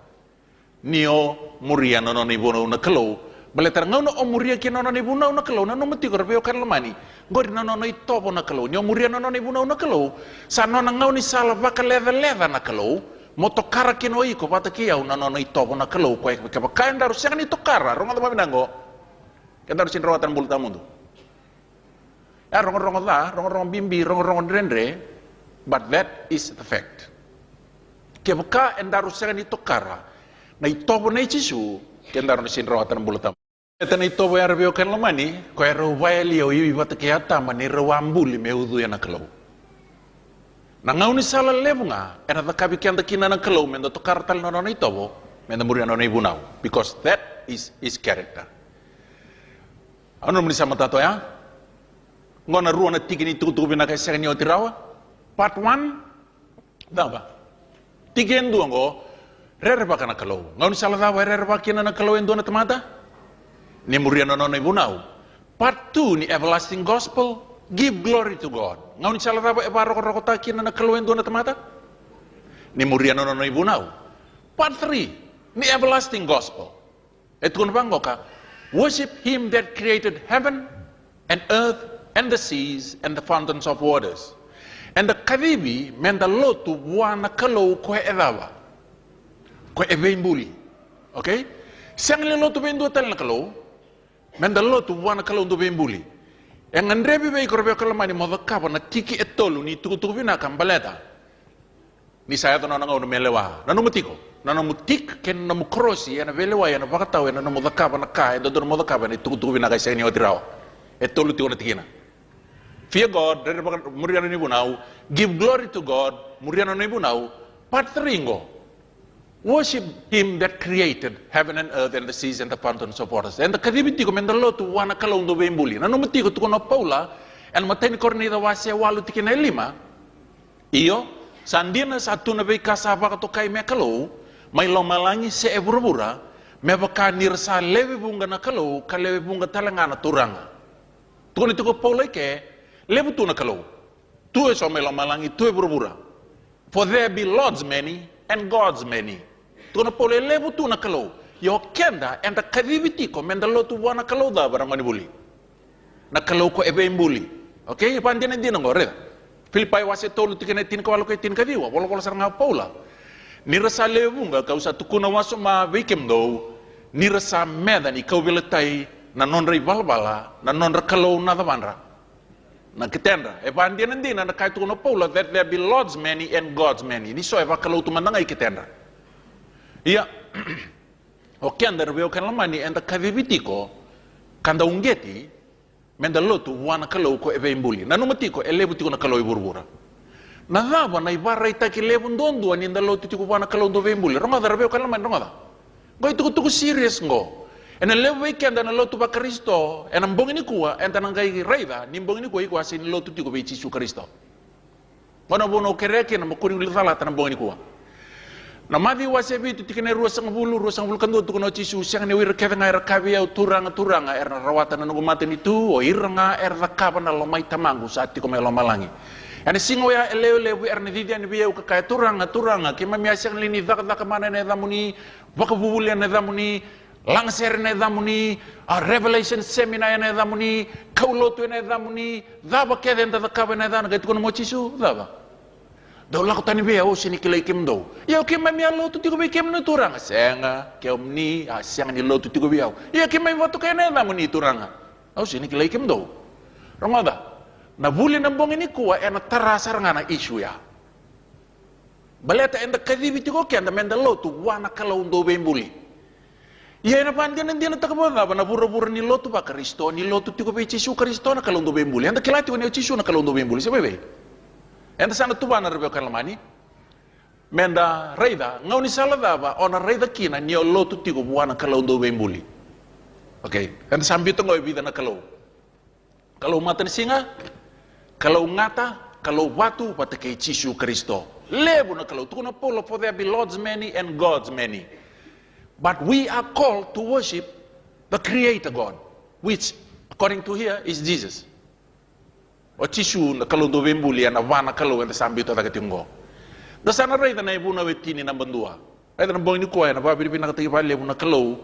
Nio muriana no ibunau na kalau. Baletar ngau no omuria ki no ibunau na kalau na no mati ko rebeo karlamani ngori no itobo na kalau ni omuria no ibunau na kalau sa no ngau ni sala baka leva na kalau motokara ki no iko pata ki au no itobo na kalau ko ke ba kain daru siang ni tokara ronga ba binango ke daru sin rawatan bulta mundu ya ronga bimbi ronga rendre, but that is the fact ke ba en daru siang ni tokara na itobo na ichisu ke daru sin rawatan bulta. Tan ito ba rebeo karlamani ko ero vaelio i bata ke ata mani rawambuli me udu ya nakalo. Nangau ni sala lebunga era the kabikian the kinana kalau men to kartal no ito bo men muri no ibunau because that is his character. Ano mo ni sama tato ya? Ngona ruana tigini tutubi na kay senyo tirawa. Part 1 daba. Tigen duango rerba kana kalau. Ngau ni sala dawa rerba kinana kalau endo na tamata. Ni muriano no ibunau. Part 2 ni everlasting gospel, give glory to God. Ngau ni sala raba e baro ko takin na kaluen do na tamata. Ni muriano no ibunau. Part 3 ni everlasting gospel. Et kun bango ka worship him that created heaven and earth and the seas and the fountains of waters. And the kadibi menda lotu buana kalau ko edawa. Ko ebembuli. Okay? Siang le lotu bendo tal na kalau mendalo tu wana kalau untuk bembuli. Yang andrebi bayi korbe kalamani modakapa na tiki etolu ni tuku bina kambaleta. Ni saya tu nana ngau melewa. Nanu mutiko. Nanu mutik ken nanu krosi ya na velewa ya na bakatau ya nanu modakapa na kai do modakapa ni tuku bina kai seni otirao. Etolu tiko na tikina. Fear God, dari muriana ni bunau. Give glory to God, muriana ni bunau. Part 3 ngo. Worship him that created heaven and earth and the seas and the fountains of waters. And the kadibiti ko mendalo tu wana kalau ndo bembuli. Nanu mati ko tu kono Paula and mateni kornida wasia walu tikina lima. Iyo sandina satu na be kasaba ka to kai me kalau may lomalangi se eburubura me baka nirsa lewe bunga na kalau kalewe bunga talanga na turanga. Tu kono ko Paula ke lebu tu na kalau. Tu eso may lomalangi tu eburubura. For there be lords many and gods many. Tuna pole lebu tu na kalau. Yo kenda and the kadibiti ko mendalo tu wana kalau da barang manibuli. Na kalau ko ebe imbuli. Okay, pandina din ngo red. Filipai wase tolu tikene tin ko walo ko tin kadiwa. Walo saranga Paula. Ni rasa lebu nga kau sa tukuna waso ma wekem do. Ni rasa meda ni kau bilatai na non rival bala na non kalau na tamanra na kitenda e pa ndian ndina na kai tuno Paula that there be lords many and gods many ni so e va kalau tu mandanga kitenda ia o kenda reveo kan lamani enda kadibitiko kanda ungeti menda lotu wana kalau ko eve imbuli na numatiko elebu tiko na kalau iburbura na dava na ibarra itaki lebu ndondo ani enda lotu tiko wana kalau do imbuli ronga da reveo kan lamani ronga da go itu tuku serious ngo ena lebu weekend na lotu ba Kristo ena mbongi ni kuwa enta nangai reida ni mbongi ni kuwa iko asin lotu tiko be Yesu Kristo wana bono kereke na mukuni ulithala tan mbongi ni kuwa na madi wasebi tu tikene ruasang bulu kando tu kono Yesu siang ne wir keda ngai rakabi au turanga erna rawatan nunggu maten itu o iranga erna kaba na lomai tamangu saat tiko me lomalangi ane singo ya elele bu erna didian biau ka kaya turanga kima miasiang lini dak mana ne damuni bakabubuli ne damuni langser ne damuni revelation seminar ne damuni kaulotu ne damuni daba keda enta kaba ne dan gaitu kono mo Yesu daba do la ko tani be o sini kilai kim do ya ke ma mi alo tu tigo be kim no turanga senga ke omni a siang ni lo tu tigo be ya ke ma watu ke na muni turanga o sini kilai kim do rongoda na buli na bong ini kuwa ena tarasar ngana isu ya baleta enda kadibi tigo ke enda menda lo tu wana kalau ndo be buli ya na pandian ndina takabo na na buru ni lo tu ba Kristo ni lo tu tigo be Yesu Kristo na kalau ndo be buli enda kilati wani Yesu na kalau ndo be buli sebebe enda sana tuba na rebe kalamani menda reida ngauni sala daba ona reida kina ni lo tu tigo buana kalau ndo bembuli okay enda sambito ngoi vida na kalau matan singa kalau ngata kalau watu patake Yesu Kristo lebu na kalau tu na polo for there be lords many and gods many but we are called to worship the creator God which according to here is Jesus o Yesu na kalau do bembuli na wana kalau enda sambito ta katingo da sana reida na ibuna wetini na bandua reida na bongni ko na ba bibi na katigi ba lebu na kalau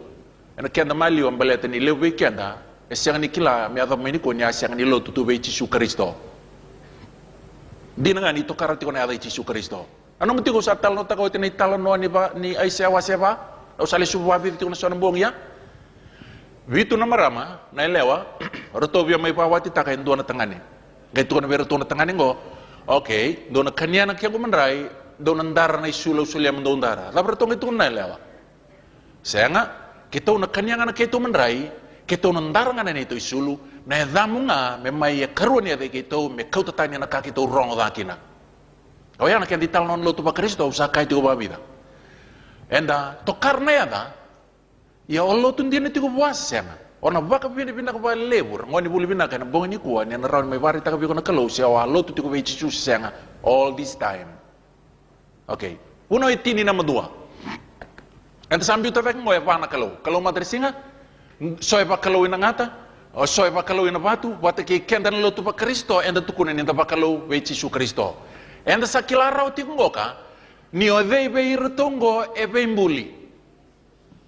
ena kenda mali wa baleta ni lebu kenda e siang ni kila mi ata meni ko nya siang ni lo tutu be Yesu Kristo dina ngani to karati ko na Yesu Kristo ano mti ko sa tal no ta ko tini tal no ni ba ni Aisha waseba o sali subu wa bibi ko na sona bong ya witu na marama na lewa roto bia mai pa wati ta ka ndo na tangane gaitu na bero tuna tangani ngo okay do na kanya na kya gumandrai do na ndara na isulo suliam do ndara labra tong itu na lewa senga kita na kanya na keto mandrai kita na ndara na itu isulu na damunga me mai karuan ya kita me kau tatanya na kakito rong dakina o ya na kya dital non lo tu ba Kristo usa kai tu ba vida enda to karna ya da ya Allah tu ndine tu buas senga ona baka pinda ko ba lebur ngoni buli bina kana bongni ko ni na rawn may bari ta ko na kalau siya wa lo tu ko be Yesu senga all this time okay uno itini na madua enta sambi to vek ngoy pa na kalau madre singa soy pa kalau ina ngata o soy pa kalau ina batu wate ke kenda lo tu pa Kristo enda tukuna ni ta pa kalau be Yesu Kristo enda sakila raw ti ngoka ni o dei be irtongo e be mbuli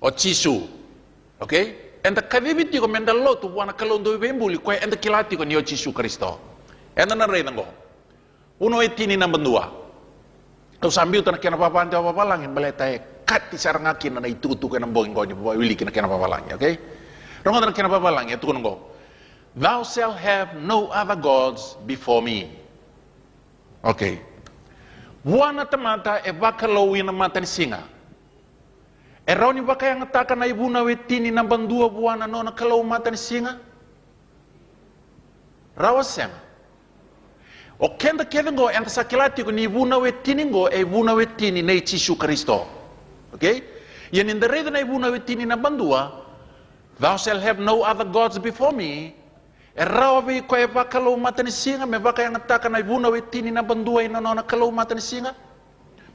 o Yesu okay enda kadibiti ko menda lo tu wana kalau ndo bembuli ko enda kilati ko ni Yesu Kristo enda na reida ngo uno itini na bandua to sambil tan kena papan ta papalang baleta kati sarangaki na itu tu kena bong ngo ni wili kena papalang okay rongo tan kena papalang ya tu ngo thou shall have no other gods before me okay wana tamata e bakalo ina matan singa erau ni baka yang ngatakan na ibu na wetini na bandua buana no na kalau matan singa rawasem o kenda ngo enta sakilati ko ni ibu na wetini ngo e ibu na wetini na Yesu Kristo okay yan in the reason na ibu na wetini na bandua thou shall have no other gods before me erau bi ko e baka kalau matan singa me baka yang ngatakan na ibu na wetini na bandua ina no na kalau matan singa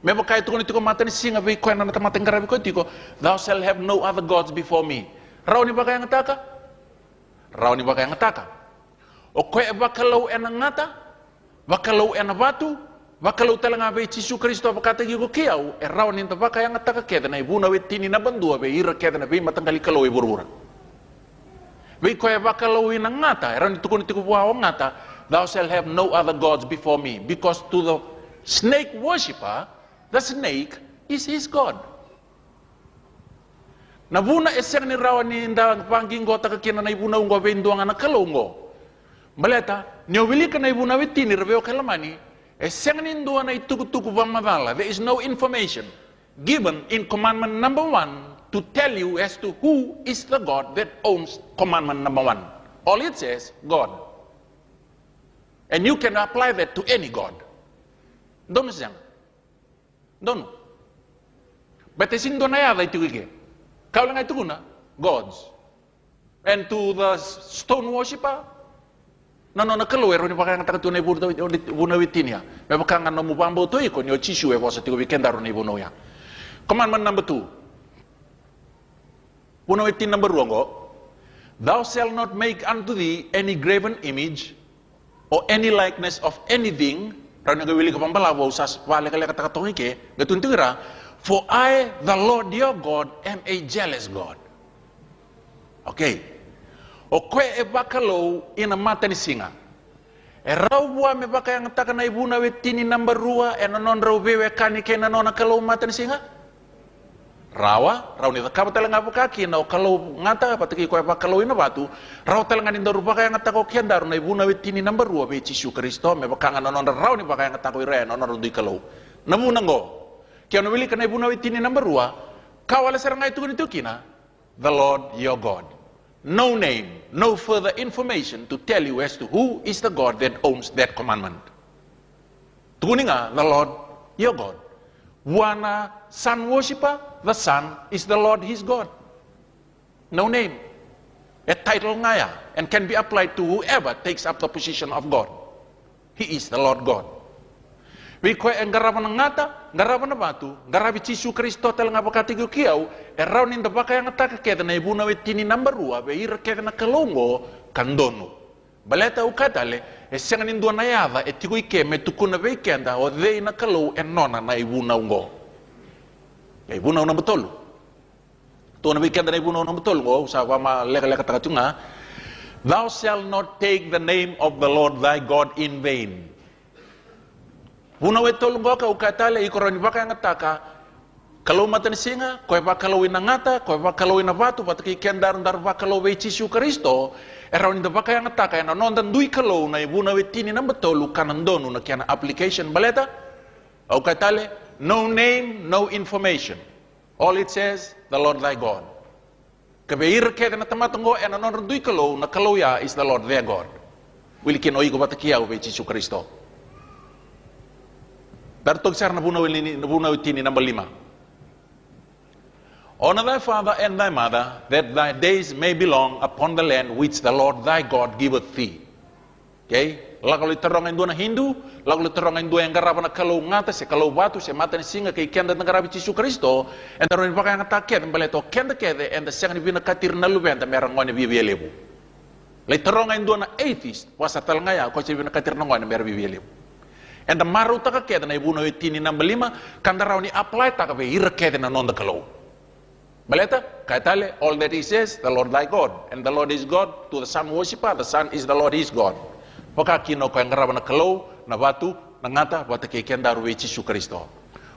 Memang kaya tukun itu mata ni singa be kuan na tamateng karabi ko tiko thou shall have no other gods before me. Raw ni ba kaya ngataka? Raw ni ba kaya ngataka? O kaya bakalaw en ngata? Bakalaw en batu? Bakalaw talanga be Yesu Kristo bakata gigo kiyaw e raw ni ba kaya ngataka keda na ibuna wetini na bandua be ira keda na be matanggali kalaw iburbura. Be kaya bakalaw en ngata raw ni tukun itu buaw ngata thou shall have no other gods before me because to the snake worshipper the snake is his God. Nabuna eseng ni rawa ni nda pangking go takakina na ibuna ungo benduang na kalongo. Baleta, nyowili ka na ibuna witini reveo kalamani, eseng ni ndua na itukutuku pamadala. There is no information given in commandment number 1 to tell you as to who is the God that owns commandment number 1. All it says, God. And you can apply that to any God. Don't sayang. Don't. But it's in Donayada itu ike. Kau lang itu guna gods. And to the stone worshipper, no kaluero ni pakai ngata tunai buna witinia. Memang kangen nomu bambu tu ikon yo cisu wasa tiga weekend daru ni buno ya. Commandment number 2. Buno witin number 2 go. Thou shalt not make unto thee any graven image or any likeness of anything. Rano gawili ka pambalawa usas wale kali kata katong ike. Gatuntura. For I, the Lord your God, am a jealous God. Okay. O kwe e bakalo ina mata ni singa. E rau bua me baka yang taka na ibuna wetini number 2 e nanon rau bewe kani ke nanon kalau mata ni singa. Rawa, rau ni takapa talang apu kaki na o kalau ngata pataki kwe bakalo ina batu, rau talang anin daru baka yang taka o kiandaru na ibuna wetini number 2 be Yesu Kristo me baka nanon rau ni baka yang taka o ire nanon rau kalau. Namu nango. Kaya nawili ka na ibuna witini number 2, kawala sarang itu kunito kina, the Lord your God. No name, no further information to tell you as to who is the God that owns that commandment. Tukunin nga, the Lord your God. Wana sun worshipper, the Son is the Lord his God. No name. A title ngaya, and can be applied to whoever takes up the position of God. He is the Lord God. Wiko ang garapan ng ngata, garapan na batu, garabi Yesu Kristo talang apakati kiyaw, raw ninda baka yang ataka keda na ibuna wetini number 2, be ira keda na kalongo kandono. Baleta ukatale, esang nindu na yava, etigo ike metukuna be kenda o de na kalo nona na ibuna ungo. Ya ibuna una betul. To na be kenda na ibuna una betul go, sa ma leka takatunga. Thou shalt not take the name of the Lord thy God in vain. Una wetol ngoka ukatale ikoroni baka ngataka kalau matan singa ko ba kalau inangata ko ba kalau inabatu pataki kendar ndar ba kalau we Yesu Kristo erawn da baka ngataka na non dan dui kalau na ibuna wetini na betolu kanandonu na kiana application baleta ukatale no name no information, all it says the Lord thy God. Kabeir ke na tamatungo na non dui kalau na kalau ya is the Lord their God. Wilkin oi ko pataki we Yesu Kristo. Dartog sar na bunaw tini number 5. Honor thy father and thy mother, that thy days may be long upon the land which the Lord thy God giveth thee. Okay? Lago literongan dua na Hindu, lago literongan dua yang garapan na kalau ngata se kalau batu se mata ni singa kay kenda na garabi Yesu Kristo, and the ron baka ngata ket mbaleto kenda kede and the sang ni bina katir na lubenta merang ngone bibielebu. Literongan dua na atheist, wasa talangaya ko se bina katir na ngone merang bibielebu. And the maru taka keda na ibuna wetini number 5 kanda raw ni apply taka be ira keda na non the kalau. Baleta kaitale all that he says the Lord thy God, and the Lord is God to the sun worshipper, the Son is the Lord his God. Paka kino ko ngaraban na kalau na batu na ngata wata ke kenda ru Yesu Kristo.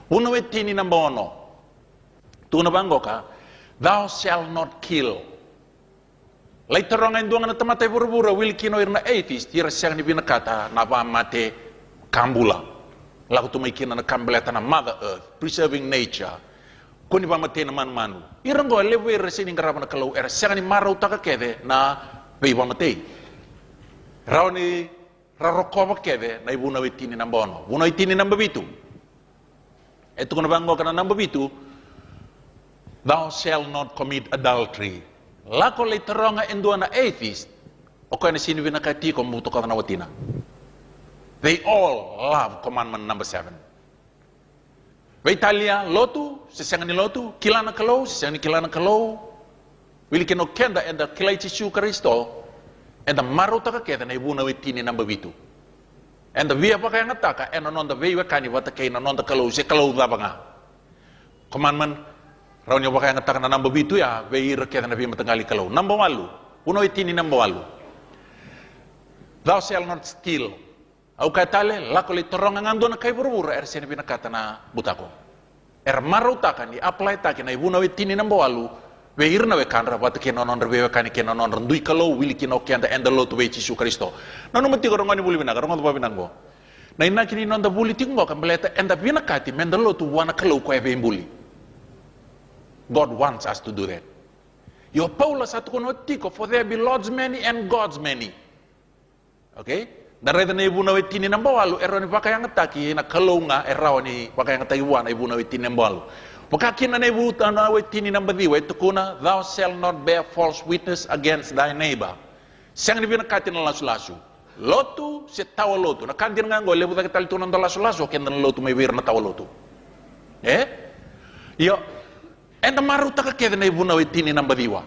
Una wetini number 1. Tu na bango ka thou shalt not kill. Later on ang duang na tamatay buru-buru will kino irna atheist ira siyang ni binakata na ba mate Kambula, lagu tu mungkin na kambeleta na Mother Earth, preserving nature. Kuni ba mati na manu. Irang go lewe resini ngarapan na kalau era siang ni marau taka kede na be ba mati. Raw ni raroko kede na ibuna witini number 1. Buna witini number 7. Ito kuna bango kana number 7. Thou shalt not commit adultery. Lako literonga endua na atheist. O kaya na sinibina kati ko muto ka na watina. They all love commandment number 7. Italia lotu, sesang ni lotu, kilana kalau, sesang ni kilana kalau. Wili keno kenda and the kilai Yesu Kristo, and the maru taka keda na ibuna witini number 7. And the via pa kaya ngataka, and on the way kani wata kay na non the kalau, se kalau daba nga. Commandment, raw niya pa kaya ngataka na number 7 ya, veira keda na via matangali kalau. Number 8, uno witini number 8. Thou shalt not steal. Au katale lako litorongan ando na kay buru-buru sini pinakata na butako. Maru takan di apply takin na ibuna witini number 8 we irna we kanra wat ke non we kan ke non ndui kalau wili kino ke anda enda lotu we Yesu Kristo nanu mati ko ngani buli bina rongo ba binango na ina kini non da buli tingo kan beleta enda bina kati menda lotu wana kalau ko e buli. God wants us to do that. Yo Paulus at kono tiko for there be lords many and gods many. Okay? Dareda na ibu na wetini namba walu eroni baka yang taki na kalau nga erawani baka yang taki wana ibu na wetini namba walu. Maka kina na ibu na wetini namba diwa tukuna thou shall not bear false witness against thy neighbor. Siang ni bina kati na lasu-lasu. Lotu se tawa lotu. Na kandir nga ngo lebu taki tali tunan da lasu-lasu kenda na lotu may wir na tawa lotu. Yo enda maru taka kede na ibu na wetini namba diwa.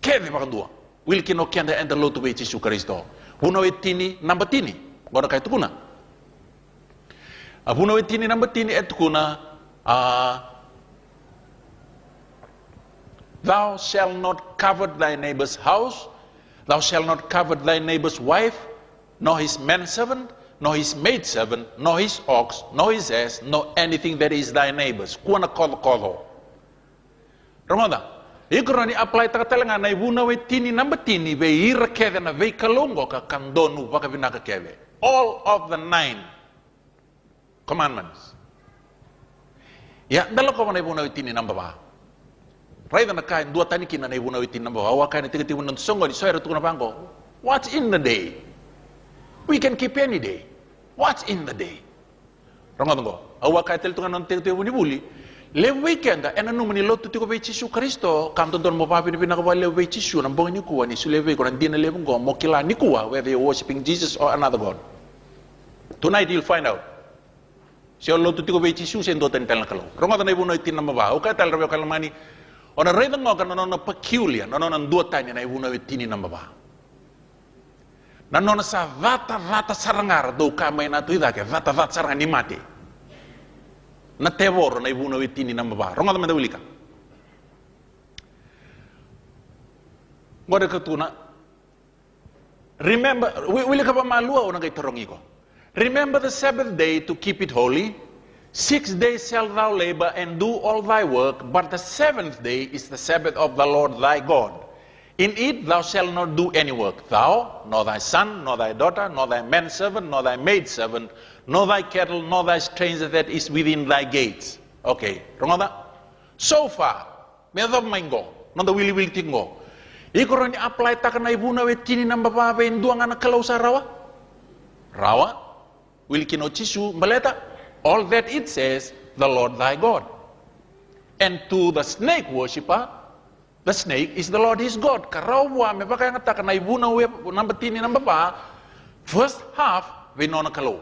Kede baka dua. Wilki no kenda enda lotu we Yesu Kristo. Buna wetini namba tini. Goda kai tukuna. Buna wetini namba tini etukuna. Thou shalt not covet thy neighbor's house. Thou shalt not covet thy neighbor's wife, nor his manservant, nor his maidservant, nor his ox, nor his ass, nor anything that is thy neighbor's. Kuana kodo. Ramonda, ikroni apply takatelanga na ibuna wetini namba tini ve ira keve na ve kalongo ka kandonu baka vinaka keve. All of the 9 commandments. Ya, dalo ko na ibuna wetini namba ba. Raida na kain dua tani kina na ibuna wetini namba ba. Awa kain tiga nan songo di soira tukuna bango. What's in the day? We can keep any day. What's in the day? Rongo. Awa kain tel tukana tiga buli. Le weekend ena numani lotu tiko ve Yesu Kristo kam don mo papi ni pinaka le ve Yesu nang bongi ni kuwa ni suleve ko ndina le ngo mo kila ni kuwa whether you're worshiping Jesus or another god. Tonight you'll find out. Si lotu tiko ve Yesu sen do ten tel nakalo. Rongo na ibu no itin na maba o ka tel rebe kalmani ona reda ngo kan no peculiar no dua tanya na ibu no itini na maba. Nanona sa vata sarangar do ka mai na tu idake vata sarang ni mati. Na tevor na ibu na wetini na maba. Ronga tamenda wilika. Ngoda katuna. Remember, wilika pa malua o nagay tarongi ko. Remember the Sabbath day to keep it holy. 6 days shalt thou labor and do all thy work, but the 7th day is the Sabbath of the Lord thy God. In it thou shalt not do any work, thou, nor thy son, nor thy daughter, nor thy manservant, nor thy maidservant, nor thy cattle, nor thy stranger that is within thy gates. Okay, rongoda. So far, medab maingo, no the willy tingo. Iko ni apply takana ibuna wetini namba pa duang anak kalau sarawa. Rawa, will kino chisu baleta. All that it says, the Lord thy God. And to the snake worshipper, the snake is the Lord his God. Karawa me baka yang takana ibuna namba tini namba pa. First half we nona kalau.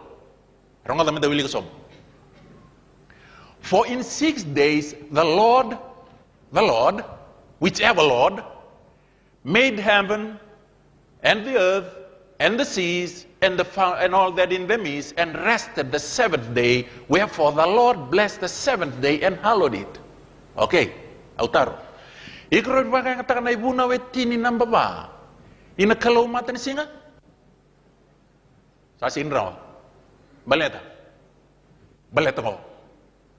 For in 6 days the Lord, whichever Lord, made heaven and the earth and the seas and all that in them is, and rested the 7th day. Wherefore the Lord blessed the 7th day and hallowed it. Okay, autaro. Ikro baka yang katakan na ibuna wetini namba ba? Ina kalau mata ni singa? Sa sinraw. Baleta mo.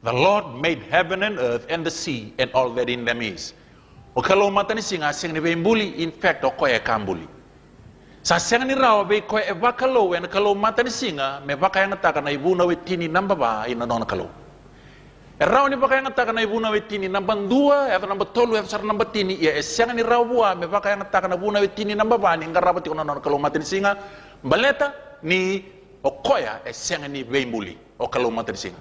The Lord made heaven and earth and the sea and all that in them is. O kalau mata ni singa sing ni bembuli, in fact o koe kambuli. Sa sing ni raw be koe bakalo en kalau mata ni singa me baka yang taka na ibuna wetini namba ba ina non kalau. Raw ni baka yang taka na ibuna wetini namba 2 atau namba 12 atau namba tini ya sing ni raw bua me baka yang taka na ibuna wetini namba ba ni ngarabati ko non kalau mata ni singa baleta ni o koya e senga ni bembuli o kalau mata singa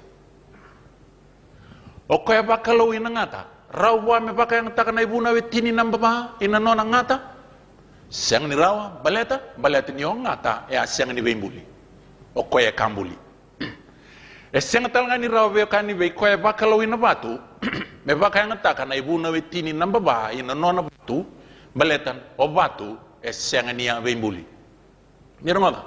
o koya ba kalau ina ngata rawa me baka yang takana ibuna wetini namba ba ina nona ngata senga ni rawa baleta ni o ngata e senga ni bembuli o koya kambuli e senga talanga ni rawa be kan ni be koya ba kalau ina batu me baka yang takana ibuna wetini namba ba ina nona batu baletan o batu e senga ni bembuli ni ronga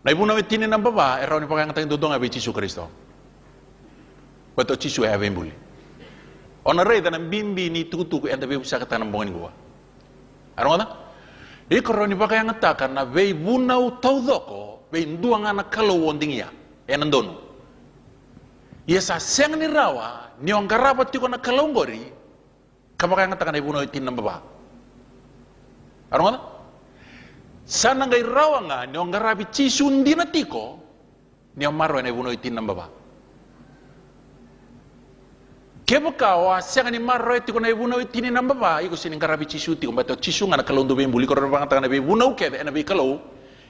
na ibuna wetini namba ba erau ni pakai ngatang dodong abe Yesu Kristo. Beto Yesu ave mbuli. Ona rei dan bimbi ni tuku enda be bisa kata nambongan gua. Arona? Ikro ni pakai ngatakan na be ibuna utau doko be nduang anak kalau wondingia enandonu. Yesa seng ni rawa ni onggaraba tiko na kalau ngori Kabaka nga taka na ibuno itin ng baba. Ano nga? Sana ngay rawa nga, niyo nga rabi chisundi na tiko, niyo maro na ibuno itin ng baba. Kebakawa, siya nga ni maro tiko na ibuno itin ng baba, iko sining karabi chisu tiko, bato chisu nga nakalondo buli ko rin bang taka na ibuno kebe, na ikalaw,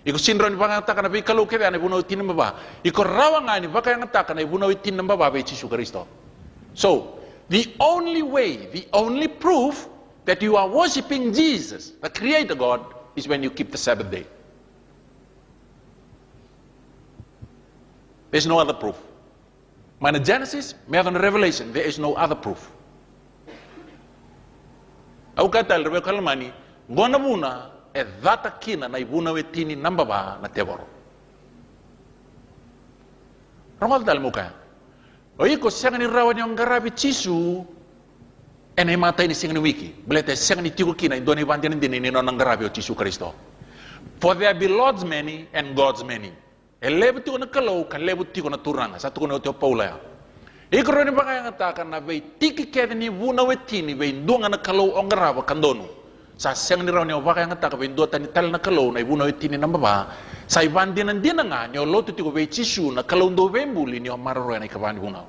iko sinro ni bang taka na ikalaw kebe, na ibuno itin ng baba. Iko rawa nga ni baka nga taka na ibuno itin ng baba, bay chisu Kristo. So, the only way, the only proof that you are worshiping Jesus, the Creator God, is when you keep the Sabbath day. There's no other proof. Mana Genesis, meer dan Revelation, there is no other proof. Au katal rebe kalmani, gona buna e data kina na ibuna wetini namba ba na teboro. Romal dal muka. Oyi ko siya ni rawan yung garabi chisu, ene mata ini singa ni wiki. Belete siya ni tigo kina indoni bandian din ni non garabi o chisu Kristo. For there be lords many and gods many. Elebu tigo na kalau, kalebu tigo na turanga. Satu ko na ito paula ya. Ikro ni baka yang katakan na bay tiki kaya ni buna wetini bay indunga na kalau ang garaba kandono. Sa siyang ni rawan yung baka yang katakan bay indua tani tal na kalau na ibuna wetini na baba. Sa ibandian din na nga nyo lotu tigo bay chisu na kalau ndo bembuli nyo mararo na ikabani bunaw.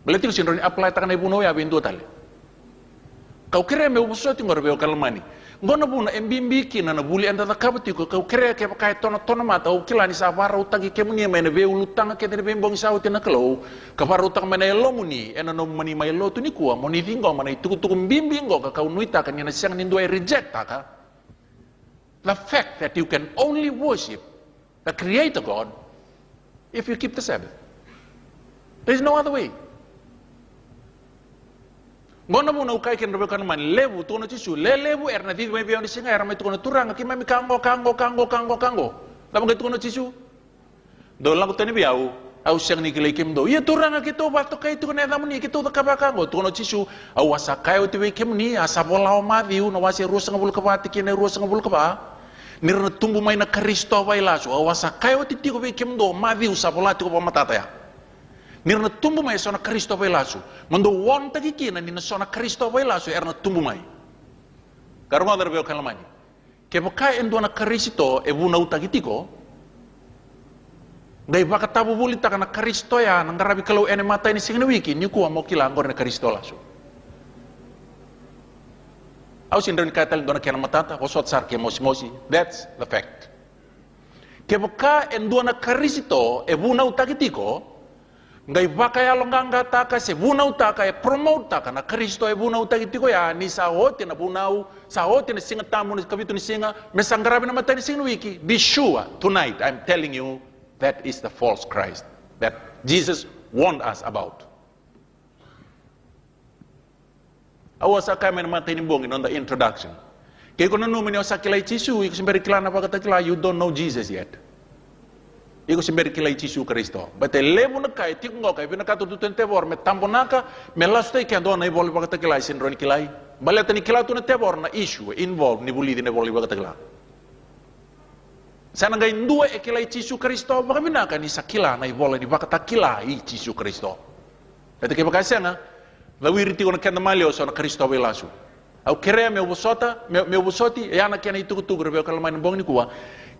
Berarti ko sinro ni apply ta kana ibuno ya bendo tale. Kau kira me ubusoti ngor be kalmani. Ngono buna embimbi kina na buli anda takabati ko kau kira ke pakai tono mata o kilani sa bara utang ke muni me ne be ulutang ke de bembong sa utina klo. Ka bara utang me ne lomuni ena no mani mai lo tu ni kuwa moni vingo mana itu tu mbimbi ngo ka kau nuita kan na siang nindo reject ka. The fact that you can only worship the Creator God if you keep the Sabbath. There is no other way. Ngono mo na ukay ken rebe kan man lebu to no chisu lebu erna di me bion singa erma to no turang ki mami kango. Lamo ke to no chisu. Do lang to ni biau au siang ni kile kim do. Ye turang ki to ba to kai to ne damu ni ki to ka ba kango to no chisu au wasa kai o tiwe kim ni asa bola o ma diu no wasi rusa ngabul ka ba ti ne rusa ngabul ka ba. Nirna tumbu mai na Kristo ba ilasu au wasa kai o ti ko be kim do ma diu sa bola ti ko ba matata ya. Nirna tumbu mai sona Kristo vai lasu. Mando won tagi kina nina sona Kristo vai lasu erna tumbu mai. Karma dar beo kalamani. Ke baka endo na Kristo e buna utagi tiko. Dai baka tabu buli taka na Kristo ya nang garabi kalau ene mata ini singna wiki ni kuwa mo kila angor na Kristo lasu. Au sindron katal dona kena matata osot sar ke mosi. That's the fact. Ke baka endo na Kristo e buna utagi tiko. Ngai baka ya longa taka se buna utaka e promote taka na Kristo e buna utaki tiko ya ni sa hote na bunau sa hote na singa tamu ni kabitu ni singa mesangarabi na mata ni singa wiki. Be sure tonight I'm telling you that is the false Christ that Jesus warned us about. Awasa kami na mata ni bongin on the introduction. Kaya ko na numin yung sakilay chisu ikusimberi kilana pagkatakila you don't know Jesus yet. Iko simberi kilai Yesu Kristo. Bate lebu na kai tik ngo kai bina katu tutente bor me tambonaka me laste ke ando na ibol bagata kilai sinron kilai. Baleta ni kilai tu na tebor na issue involved ni buli ne bol bagata kilai. Sana ngai ndua e kilai Yesu Kristo baka bina ka ni sakila na ibol ni bagata kilai Yesu Kristo. Bate ke baka sana la wiriti ko na kenda malio so na Kristo belasu. Au kere me ubusoti ya na kena itu kutu rebe kalman bong ni kuwa.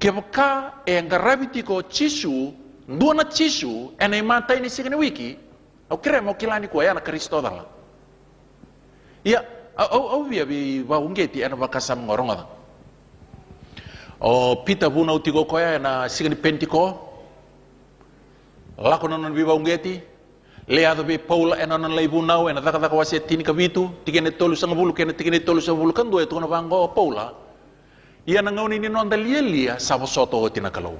Kebaka e ngarabiti ko chisu ndua na chisu ene mata ini sigene wiki au kere mo kilani ko ya na Kristo dala ya au via bi wa ungeti ana bakasam ngoronga o pita buna utigo ko ya na sigene pentiko lako non bi wa ungeti leado be paula ena non lei bunau ena daka wase tini kabitu tigene tolu sanga bulu kene tigene tolu sanga bulu kan do eto na bango paula ia na ngauni ni nonda lielia sabo soto hoti na kalau.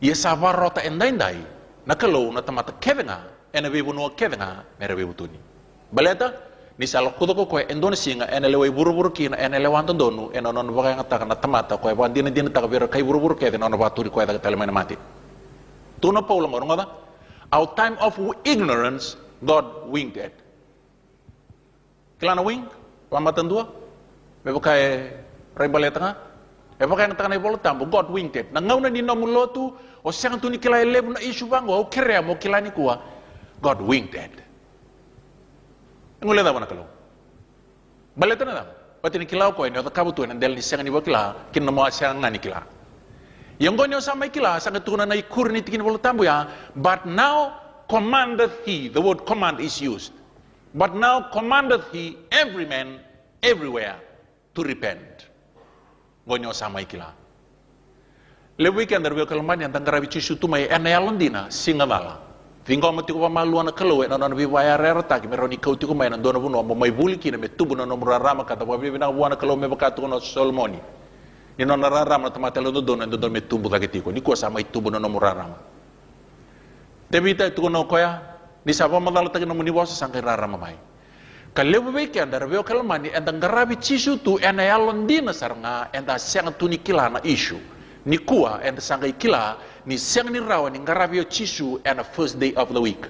Ia sabar rota endai na kalau na tamata kevenga ena bebu no kevenga mere bebu tuni. Baleta ni salo kudo ko Indonesia nga ena lewe buru-buru kina ena lewanton donu ena non baka ngata na tamata ko ban dina taka bero kai buru-buru keve non baturi ko daga telemena mati. Tuno paulo ngoronga our time of ignorance God winked at. Kilana wing pamatan dua bebukai Rebaleta nga, baka yang tangan ibolo tambo, God winked it. Nangaw na ninamulotu, o siyang tu ni kilay lebu na isu bango, o kere mo kilani kuwa, God winked it. ngule da wana kalau baleta na pati ni kila ko ene ka butu en del ni senga ni bakila kin no mo senga ni kila yang gonyo sama kila sangat tuna na ikur ni tikin bolu tambu ya, but now commandeth he, the word command is used, but now commandeth he every man everywhere to repent. Gonyo sama kila le weekend der bekal man yang tangara bici sutu mai ena ya londina singa mala fingo mati ko malu ana kalo na na bi waya rerta ki meroni kauti ko mai na dona buno mo mai buliki na metubu na no rama kata bo bi na wana kalo me bakatu no solmoni ni non rarama na tamatelo do don do metumbu dagiti ko ni ko sama itubu no rarama debita itu no koya ni sabo madalo tagi no muni bosa sangkai rarama mai kaleu weekend der bekal mani endang garabi cisu tu ena ya londina sarnga enda sang tuni kila na issue ni kuwa enda sangai kila ni sang ni rawa ni garabi cisu and the first day of the week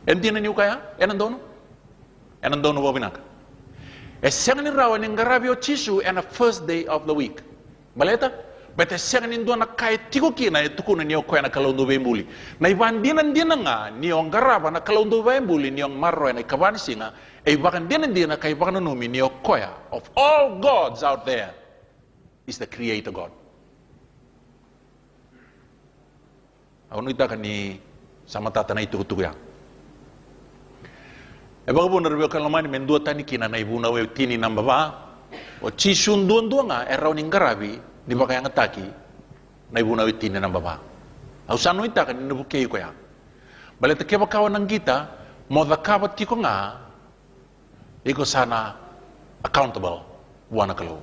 endina ni kaya enan dono bobinaka sang ni rawa ni garabi cisu and the first day of the week baleta bete sang ni do na kai tiko kina tukuna ni ko na kalondo bembuli na iban dinan nga ni on garaba na kalondo bembuli ni on marro na kaban singa e bakan dinan kai bakan no mi ni koya of all gods out there is the creator God. Ako ita kani sama tata na itu ya. E baga bu nerbe kalamani mendua tani kina na ibu na we tini namba ba o chisun duan nga eraw ning garabi di ba kaya ngataki na ibu na we tini namba ba. Au sano ita kani nabu kei ko ya. Baleta keba kawan ng kita mo da kabat ki ko nga iko sana accountable wana kalau.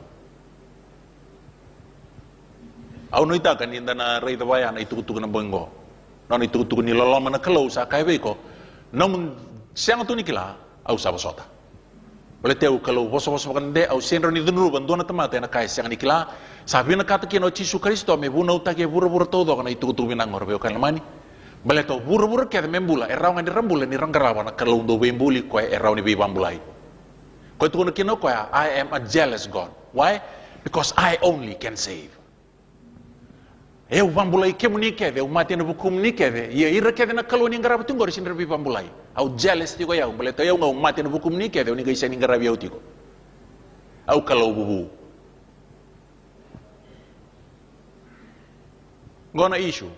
Au no ita kan inda na rei tabaya na itukutuku na bongo na itukutuku ni loloma na kalau sa kai ko namun siang tu ni kila au sa basota boleh teu kalau boso kan de au senro ni dunu ban dona tamate na kai siang ni kila sabi na kata kino Yesus Kristo me buna utake bura todo kana itukutuku binang ngor kan mani boleh to bura ke membula erau ngani rambula ni ranggarawa na kalau do bembuli ko erau ni bambulai ko itu no kino ko I am a jealous God. Why? Because I only can save. Eu bambulai ke munike de umati na bukum nike de ye ira ke na kaloni ngarabu tingo ri sindre bambulai au jealous tiko ya umbele to eu nga umati na bukum nike de ni gaisa ni ngarabu ya tiko au kalau bubu gona issue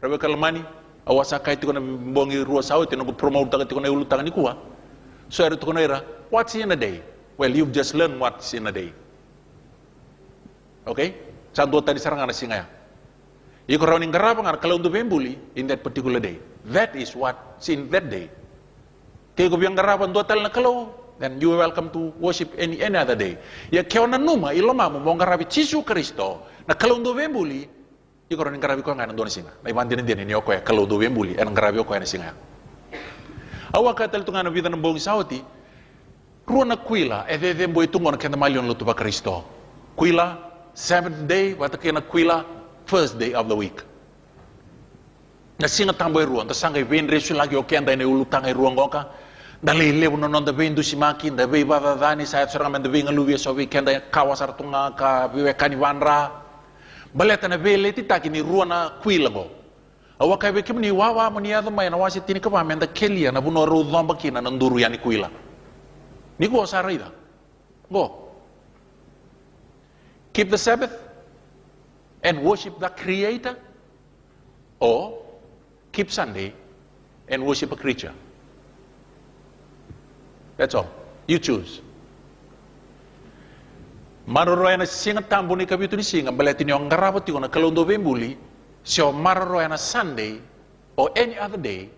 rabe kalmani awasa kai tiko na bongi ruwa sawo tino bu promote tiko na ulu tangani kuwa so er tiko na ira what's in a day? Well, you've just learned what's in a day. Okay? Santo tadi sarang ana singa ya. Iko rawning garapa ngar kalau untuk bembuli in that particular day. That is what's in that day. Kaya ko biyang garapa ndo tal na kalau, then you are welcome to worship any other day. Ya kaya na numa iloma mo mong garapi Yesus Kristo na kalau untuk bembuli iko rawning garapi ko nga ndo na singa. Na iban din ni ko ya kalau untuk bembuli en garapi ko na singa. Awa katal tunga na vida ng bong sauti. Ruo na kwila de boy tungo na kenda malion luto ba Kristo. Kwila 7th day wata kena kwila first day of the week. Na singa tamboy ruang, ta sangay vein resu lagi oke anda ne ulutang ay ruang goka. Dali lebu non da vein du simakin, da vei baba dani sa sarang men da vein aluvia so weekend ay kawasar tunga ka viwe kaniwanra. Baleta na vei leti taki ni ruang na kwilago. Awa kai bekim ni wawa mo niya may na wasi tini ka pa men da kelia na buno ro dhomba kina nanduru yani kwila. Ni go sarida. Go. Keep the Sabbath and worship the Creator, or keep Sunday and worship a creature. That's all. You choose. Maroroy na singa tambo ni kabitu ni singa baleti ni ongarabot ko na kalondo bembuli so maroroy na Sunday or any other day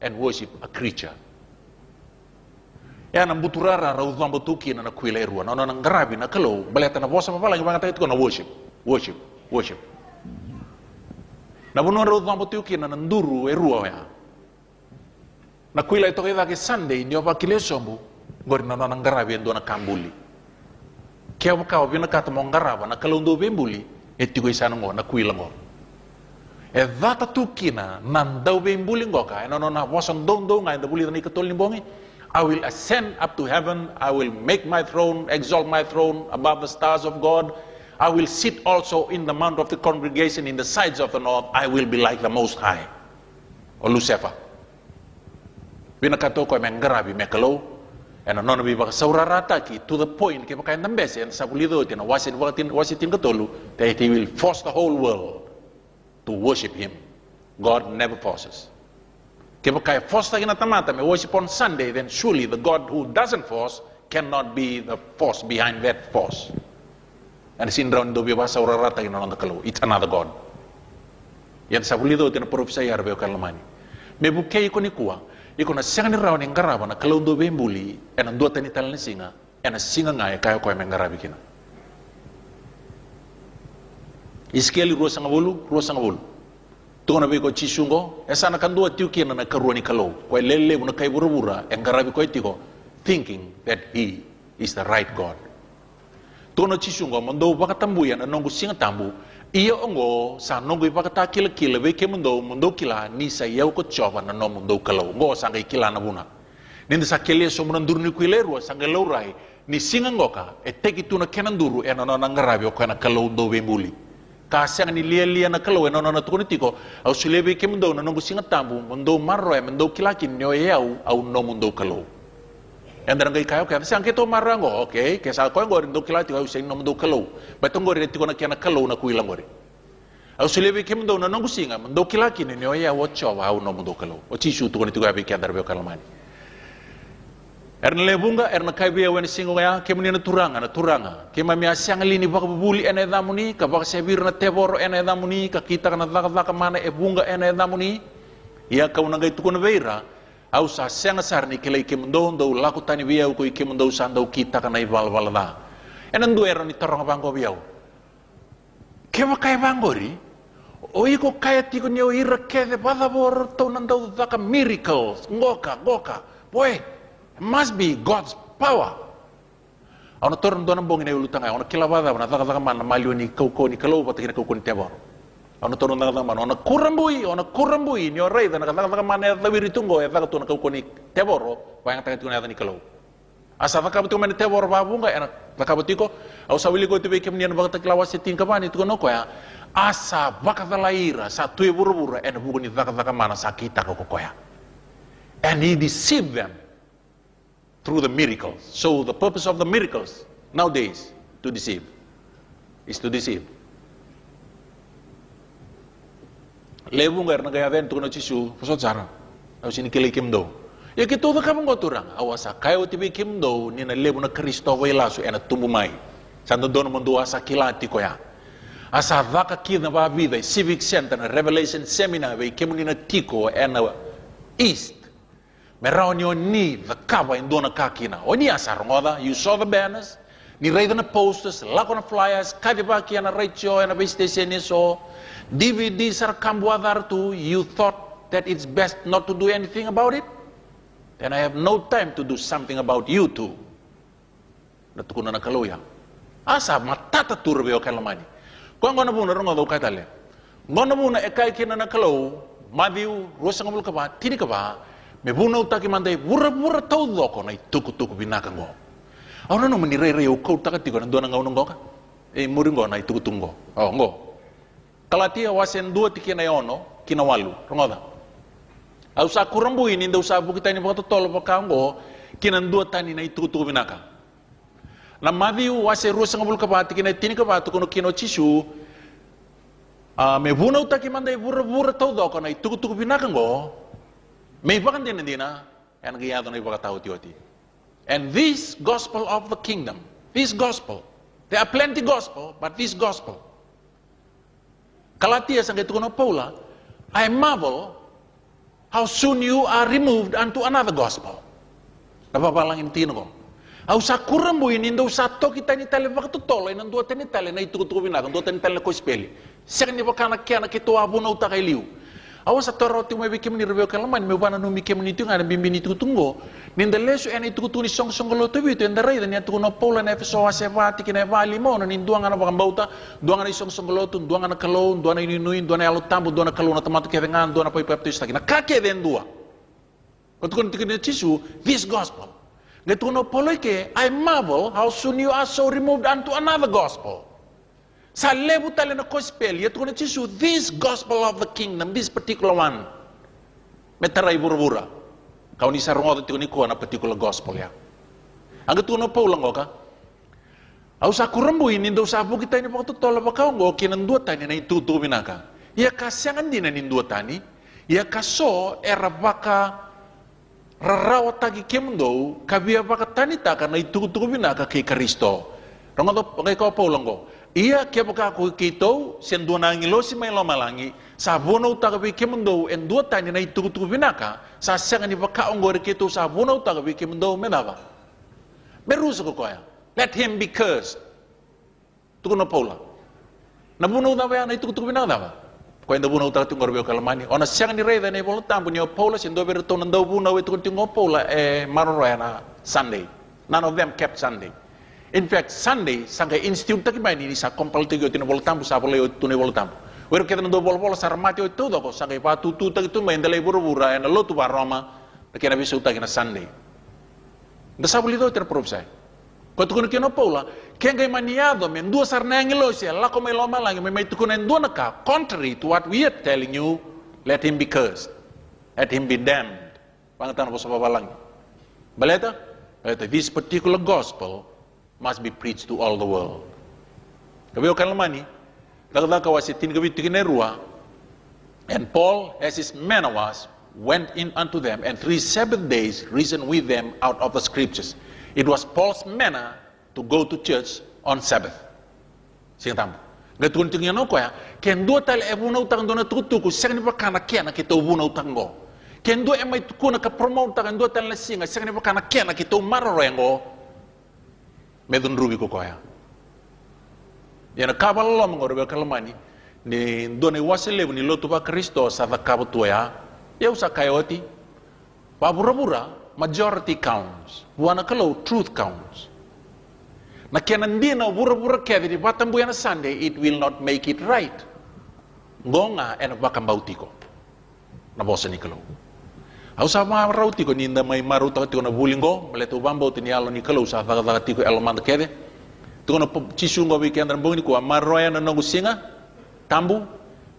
and worship a creature. Ya na buturara ra uzambo tuki na kwila erua na na ngarabi na kalo baleta na bosa mapala ngi mangata ito na worship na buno ra uzambo tuki na nduru erua ya na kwila ito kaya ke Sunday ndio pa kile sombu ngori na na ngarabi ndo na kambuli kaya ka obina kata mo ngaraba na kalo ndo bembuli etiko isana ngo na kwila ngo e data tuki na nandau bembuli ngo ka na na bosa ndo nga ndabuli na ikatol ni bongi. I will ascend up to heaven. I will make my throne, exalt my throne above the stars of God. I will sit also in the mount of the congregation in the sides of the north. I will be like the Most High, or Lucifer. Bina kato ko mengarabi mekalo, and non bi baka saurarata ki to the point ke baka ndambes and sabulido tina wasitin katolu that he will force the whole world to worship him. God never forces. Ke baka force tagina tamata me worship on Sunday, then surely the God who doesn't force cannot be the force behind that force. And sindrawn do bi baka saurarata ina non kalo. It's another God. Yan sabulido tina profesa yarbe kalamani. Me bukay ko ni kuwa. Iko na siyang niraw ng garaba na kalaw do bembuli e na duwa tani talan singa e na singa nga e kayo ko ay mengarabi kina. Iskeli ruwa sa ngabulu. Tungo na ba ko chisungo e sana kan duwa tiyo kina na karuwa ni kalaw ko ay lele na kay bura-bura e ngarabi ko itiko thinking that he is the right God. Tungo na chisungo mondo baka tambuyan anong singa tambu iyo ongo sa nongo ipakata kila be ke mundo kila ni sa yau ko choba na no mundo kalau ngo sangai kila na buna ninda sa kele so munan durni kuileru sangai laurai ni singa ngoka e teki tuna kenan duru e no ngarabi ko na kalau do be muli ka sang ni lia na kalau e no tukuni tiko au sulebe ke mundo na nongo singa tambu mundo marro e mundo kila kin nyo yau au no mundo kalau yang darang kayo kaya sang kito marango okay kesa ko ngori ndo kila tiko usay no mundo kalau batong ngori tiko na kiana kalau na kuilang ngori au sulebe ke mundo na nongo singa mundo kila kin nyo ya wocho wa au no mundo kalau o chisu tiko ni tiko abi kya darbe kalamani erna lebunga erna kaibe wen singo ya ke munina turanga ke mamia sang lini baka bubuli ene damuni ka baka sebir na teboro ene damuni ka kita kana daka mana e bunga ene damuni ya ka unanga itu kono veira au sa senga sarni kelai ke mundo ndo laku tani biau ko ke mundo sandau kita kana ibal balada enan do era ni torong bango biau ke makai bangori o iko kaya tiko nyo ira ke de badabor to nando daka miracles ngoka boy must be God's power ana torong do nambong ne ulutanga ona kilabada ona daka man malio ni kau ni kalau patikina kau ni tebor ono tono na man ono kurambui ni orai da na mana lawiri tungo e vaga tuna kau koni teboro bayang taga tuna ni kalau asa vaga betu man teboro babu nga ena vaga betiko au sawili ko tibe kem nian vaga taklawa setin kabani tu no ko ya asa vaga laira sa tu buru en bugo ni vaga mana sakita ko ya and he deceived them through the miracles. So the purpose of the miracles nowadays to deceive. Lebungar na gaya vento na chisu pusot sara au sini kele kimdo ya ke todo ka mongo turang awasa kayo tibi kimdo ni na lebu na Kristo wa ilasu ena tumumai sando dono mondo asa kilati ko ya asa vaka kina ba vida civic center na revelation seminar we kemuni na tiko ena east meronio ni the kaba indona kakina oni asa ngoda you saw the banners ni raida na posters lakona flyers kadiba kiana raicho ena station so DVD sarkambuadar tu, you thought that it's best not to do anything about it? Then I have no time to do something about you too. Natukuna na kaloya. Asa matata turbe o kalamani. Kung ngona muna rongo daw katale. Ngona muna ekay kina na kalo, madiu rosa ngamul ka ba, tini ka ba, me bunaw taki manday bura tau doko na ituku binakang mo. Ano no manire-re o kau takati ko nandoon ang ngaunong ka? Muringo na itukutungo. Oh, ngo. Kalatia wasen dua tiki na yono kinawalu rongoda au sa kurambu ini nda usa bukita ni bakato tolo pakango kinan dua tani na itu binaka na mavi wase rusa ngabul kapati kina tini kapatu kono kino chisu me buna utaki mandai bura tau do kono itu binaka ngo me bakan dina en giyado na ibakatao tioti and this gospel of the kingdom this gospel there are plenty gospel but this gospel Kalatia sang itu kono Paula, I marvel how soon you are removed unto another gospel. Napapalang intino ko. Au sa kurambu ini ndo sa to kita ni tale waktu tolo ina ndo tani tale na itu na ndo tani tale ko speli. Sek ni bakana kya na kito abu na uta kay liu. Awa sa toro ti may bikim ni review kalaman may bana no mikim ni tunga na bimbini itu tungo. Ninda lesu ena itu tuni song lo to bitu enda rai dan ya tuno Paula na efeso asevati kina vali mo na ninduang ana bakambauta duang ana song lo tun duang ana kalon duang ana inuin duang ana alutambu duang ana kalon na tamatu kevengan duang ana poi peptis na kake den dua. Kotukon tikina chisu this gospel. Ngetuno Paula ke I marvel how soon you are so removed unto another gospel. Sa lebu tali na gospel ya tuno chisu this gospel of the kingdom this particular one. Metaray bura-bura. Kau ni sarong tu ni ko na particular gospel ya. Ang tu no paulang ko ka. Au sa kurambo ini do sa kita ini waktu tola pa kau ngo kinan dua tani na itutu binaka. Ya kasyangan din na dua tani. Ya kaso era baka rarawat tagi kemdo kabia baka tani ta kana itutu binaka kay Kristo. Rongo to kay ko paulang ko. Iya kaya baka ako kito sen dua nangilo si may lomalangi sa buno ta kabi kemdo en dua tani na itutu binaka sa syangan ni baka ongor kito sa buno ta kabi kemdo menaba. Berusa ko kaya. Let him be cursed. Tuko na Paula. Nabunaw na ba yan? Tuko binang na ba? Kaya nabunaw ta tingor beo kalamani. Ona siyang ni Reda na ibang tampo niyo Paula. Sindo bero to nandaw bunaw ito tingor Paula. Maroya na Sunday. None of them kept Sunday. In fact, Sunday, sangka institute ta kibay ni sa kompal tigo tinobol tampo sa pala ito tinobol tampo. Wero kita nandaw bol sa ramati ito ko. Sangka ipatutu ta ito may indalay bura-bura. Na lotu ba Roma. Na kinabiso ta kina Sunday. Nasabuli ito iterprove sa'yo. Kau kena Paula, kengai maniado men dua sarnangilo sia la ko may loma lang may tukunen dua naka contrary to what we are telling you, let him be cursed, let him be damned. Pangatan po sa babalang. Baleta? This particular gospel must be preached to all the world. Kabiyo kalamani, dagdag kawasitin kabit tikinerua, and Paul as his man of us went in unto them and 3 Sabbath days reasoned with them out of the scriptures. It was Paul's manner to go to church on Sabbath. Sing tambo. Gatun tingyan no kaya, ken do tal ebuna utang do na tutuku, sing ni pakana kena kita ubuna utang go. Ken do emay tukuna ka promote kan do tal na singa, sing ni pakana kena kita umarorengo. Medun rubi ko kaya. Yana kabal lo mangorbe kalamani, ni do ni waselebu ni lotu ba Kristo sa kabutu ya. Ya usa kayoti. Babura-bura majority counts. Buana kalau truth counts. Na kenandina bura-bura kaya di batang buyan Sunday, it will not make it right. Ngonga en bakang bautiko. Na bosa ni kalau. Au sa ma rautiko ninda may maruta tiko na bulingo, maleto bambo tinialo ni kalau sa taga tiko elman kede. Tiko na chisungo weekend ran bongni ko amaroya na nangusinga tambu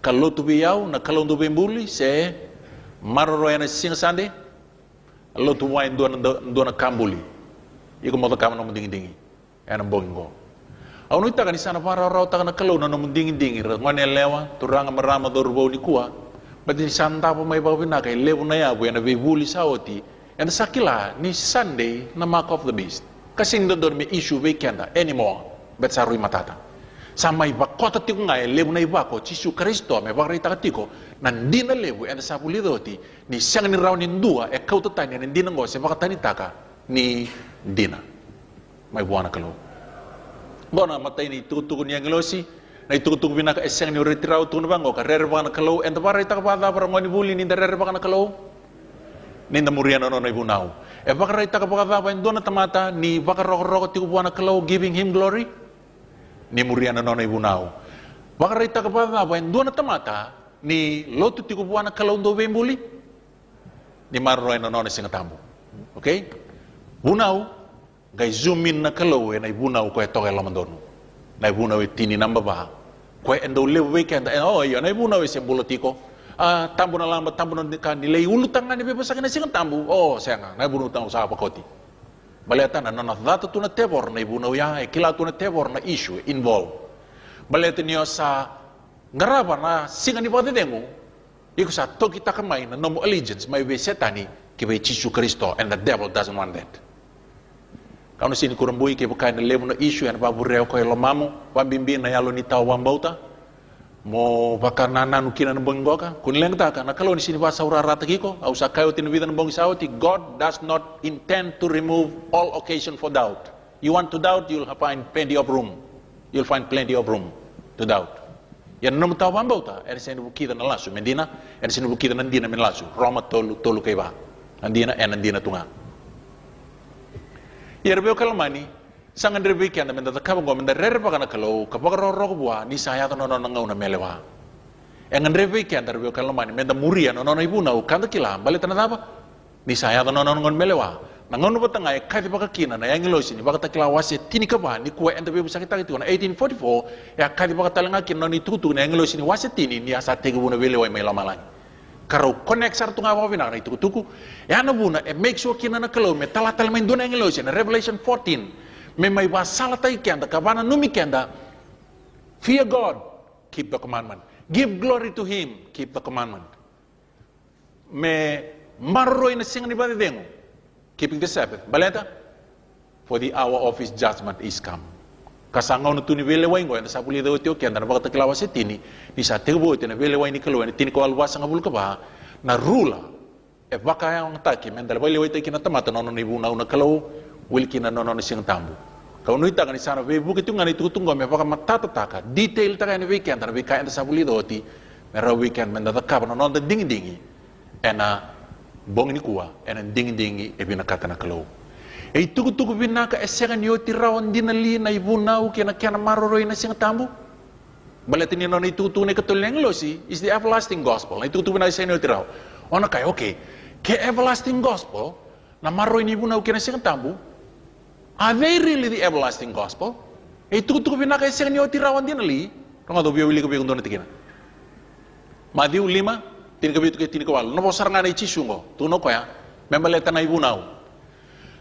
kalau tu biyao na kalau tu bembuli se maroya na singa Sunday. Lo tu wain dona kambuli. Iko mo ta kama no dingi-dingi. Ana bongo. Au no ita kan sana para raw ta na kalo no dingi-dingi. Ngone lewa turanga marama dorbo ni kuwa. Bati santa pa may bawina kay lewo na ya bu na bibuli saoti. And sakila ni Sunday na mark of the beast. Kasi ndo don may issue weekend anymore. Bet sa rui matata. Samay bakota tiko nga lewo na iba ko Chisu Kristo may bakrita tiko nandi na lewo and sa pulidoti ni siyang ni raw nindua kau tatanya nandi na ngo sa makatani taka ni dina may buwan na kalo bona matay ni tutuko niya ngelosi na itutuko binaka siyang ni retiraw tuno bango ka rerba na kalo and bakrita ka bata para ngoni buli ni rerba na kalo ni namurian no na ibunaw bakrita ka bata pa indona tamata ni bakaroko tiko buwan na kalo giving him glory ni muriana nona ibunao. Bakarita ka pa na doon na tamata ni lotu tiku buwana kalaundo bembuli ni marroy na nona singatambo. Okay? Bunao gay zoom in na kalaw na ibunao ko ito kay lamandono. Na ibunao tini namba ba. Ko endo live weekend oh yo na ibunao si bulotiko. Tambo na lambat tambo na nilay ulutang nga ni bebasakin na singatambo. Oh sayang na ibunao tang sa pakoti. Baleta na nanadata tu na tevor na ibunaw ya kila tu na tevor na issue involved. Baleta niyo sa ngaraba na singa ni patidengo iko sa to kita kamay na no allegiance may be setani kay Chisu Kristo and the devil doesn't want that. Kano sin kurambuy kay bakay na level na issue and babureo ko lomamo pambimbi na yalo ni taw wambauta mo baka nananu kina ng bongo ka kun leng ta ka nakalo ni siniba sa urarata kiko au sa kayo tinubida ng bongi sawti. God does not intend to remove all occasion for doubt. You want to doubt, you'll find plenty of room. You'll find plenty of room to doubt. Yan naman tawa ang bauta er sinubukita na laso mendina er sinubukita na ndina men laso Roma tolu kay ba andina andina tunga yerbeo kalmani sangan rebekian men da kabang men da rerba kana kalau kabagaro bua ni saya to nono ngau na melewa engan rebekian da rebeo kalmani men da muria nono ibuna ukanda kila balit na taba ni saya to nono ngon melewa nangon ba tangay kati baka kina na yang losi ni baka takla wase tini ka ba ni kuwa enda be sakita itu na 1844 ya kati baka talanga kin no ni tutu na yang losi ni wase tini ni asa tege buna belewa mai lama lang Karau connect sar tunga mo vina itu tuku. Ya na buna make sure kina na kalau me talatal main dona ngelo na Revelation 14. Me mai ba salatai kenda kabana numi kenda. Fear God, keep the commandment. Give glory to him, keep the commandment. Me marroi na singa ni ba dengo. Keeping the Sabbath. Baleta? For the hour of his judgment is come. Kasangaw na tuni vele wain goy na sa puli daw tiyo kaya na bakit kilawa si tini ni sa tibo ito na vele wain ni kalawa ni tini ko alwas ang abul ka ba na rula e baka yung taki men dalawa lewa ito kinatamata nono ni bunaw na kalaw wil kina nono ni siyang tambo kau nuita kan sana ve bukit yung ngani tutunggo me baka matatataka detail ta kan weekend na kaya na sa puli daw ti mera weekend men dadaka pa nono da dingi dingi ena bong ni kuwa ena dingi dingi e binakata na kalaw e tugu binaka esengan yo tirawan dinali na ibunaw kena maroroy na siyang tambo. Balatin niyo na itutu ni katuleng losi is the everlasting gospel. Na itutu binaka esengan yo tiraw. Ona kay okay. Ke everlasting gospel na maroroy ni ibunaw kena siyang tambo. Are they really the everlasting gospel? E tugu binaka esengan yo tirawan dinali. Kung ato biyo wili ko biyo kung doon natin. Matthew 5, tinikabiyo ito kay tinikawal. Naposar nga na ichisungo. Tuno ko ya. Membaleta na ibunaw.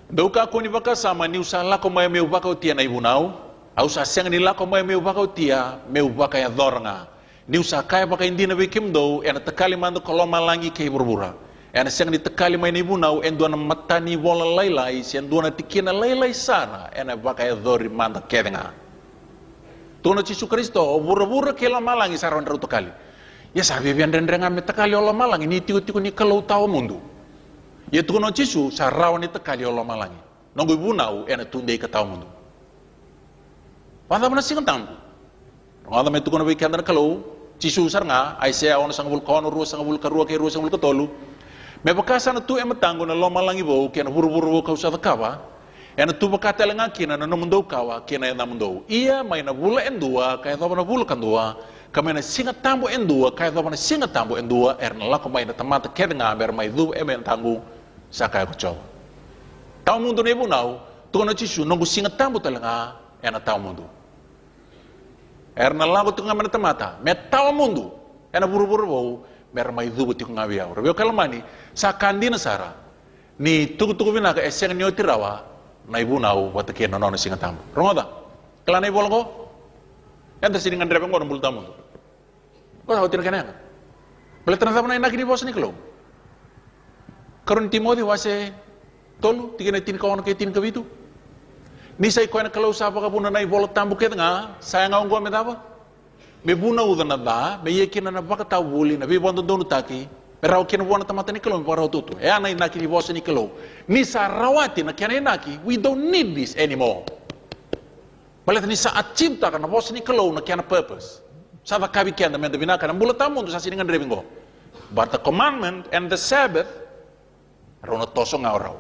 Dauka ko ni baka sama ni usala ko may ubaka utia na ibunaw, au sa siyang nila ko may ubaka utia, may ubaka ya dornga. Ni usa kaya baka hindi na bikim do, en takali mando koloma langi kay burbura. En siyang ni takali may ibunaw, en doon na matani wala laylay, siyang doon na tikina laylay sana, en baka ya dori manda kedenga. Tuno si Kristo, bura-bura kay lamalangi sa ron raw takali. Ya sabi biyan rendrengan may takali o lamalangi, ni tiyo-tiyo ni kalau tao mundo. Ya tukuno Cisu sa rawan ita kali Allah malangi. Nonggo ibunau ena tunde ka tao mundo. Wala mana singa tambo. Ngada me tukuno weekend na kalau Cisu sar nga ay siya ona sang bul kono ru sang bul karua kay ru sang bul katolu. Me bakasa na tu matango na Allah malangi bo kena buru-buru ka usa kawa. Ena tu bakata lenga kina na mundo kawa kina na mundo. Iya may na bula endua kaya to na bula kandua. Kami na singa tambo endua kaya to na singa tambo endua erna la ko may na tamata kedenga ber may du emen tangu sakay ko chow. Tao mundo na ibunaw, tuwa na Cisu, nung gusingat tambo talaga, yan na tao mundo. Na lagot yung nga manatamata, may tao mundo, yan na buru-buru, meron may dugot yung nga biyaw. Rabiyo kalamani, sa kandi na sara, ni tugu-tugu binaka, eseng niyo tirawa, na ibunaw, watakin na nono singat tambo. Rungoda, kala na ibolong ko, yan ta siningan drepeng ko, ng bulta mundo. Kung sa hotin ka na yan. Balik na tama na inakinibosa ni Klo. Karon Timothy wase tolu tigina tin kawan ke tin kabitu ni sai ko na kalau sa pa kabuna na ibolot tambo ket nga sayang ang gome daba me buna udana da me yekin na baka tawuli na bi bondo donu taki pero kin wona tamata ni kalau para tutu e ana inaki ni bosa ni kalau ni sa rawati na kana inaki we don't need this anymore balat ni sa acimta kana bosa ni kalau na kana purpose sa ba kabi kenda men binaka na bulat tambo sa siningan driving go but the commandment and the Sabbath Rona tosong nga oraw.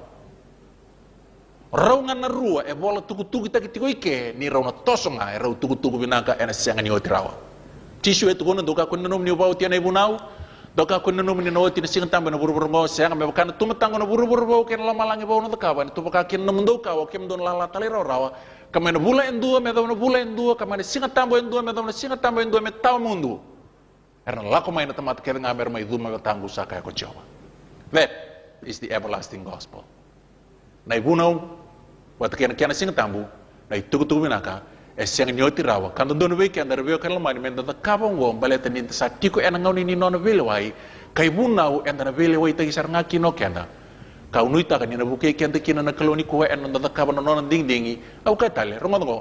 Raw nga narua, e bola tugu-tugu kita ike, ni raw na tosong nga, e raw tugu-tugu binaka, e nasiyang ni otirawa. Cisu ito ko na, doka ko nanom ni ubaw tiyan ay bunaw, doka ko nanom ni naoti na siyang tambo na buru-buru mo, siyang may baka na tumatango na buru-buru mo, kaya lamalang ibaw na takawa, ito baka kin na mundo ka, wakim doon lalatali raw, kamay na bula endua, may daw na bula endua, kamay na siyang tambo endua, may daw na siyang tambo endua, may tao mundo. Erna lako may natamat kaya nga may duma tango sa kaya ko Jawa. That is the everlasting gospel. Na ibunaw, wata kaya na siyang tambo, na itugu-tugu binaka, siyang niyo tirawa, kanda doon weekend, narabiyo ka lamani, men na kabong wong, baleta ni sa tiko enangaw ni nono vilaway, kay bunaw, enda na vilaway tagi sar nga kino kenda, kaunuita ka ni nabukay kenda kina na kaloni kuha, enda na kabang na nono ding-dingi, au katale, rungon ko,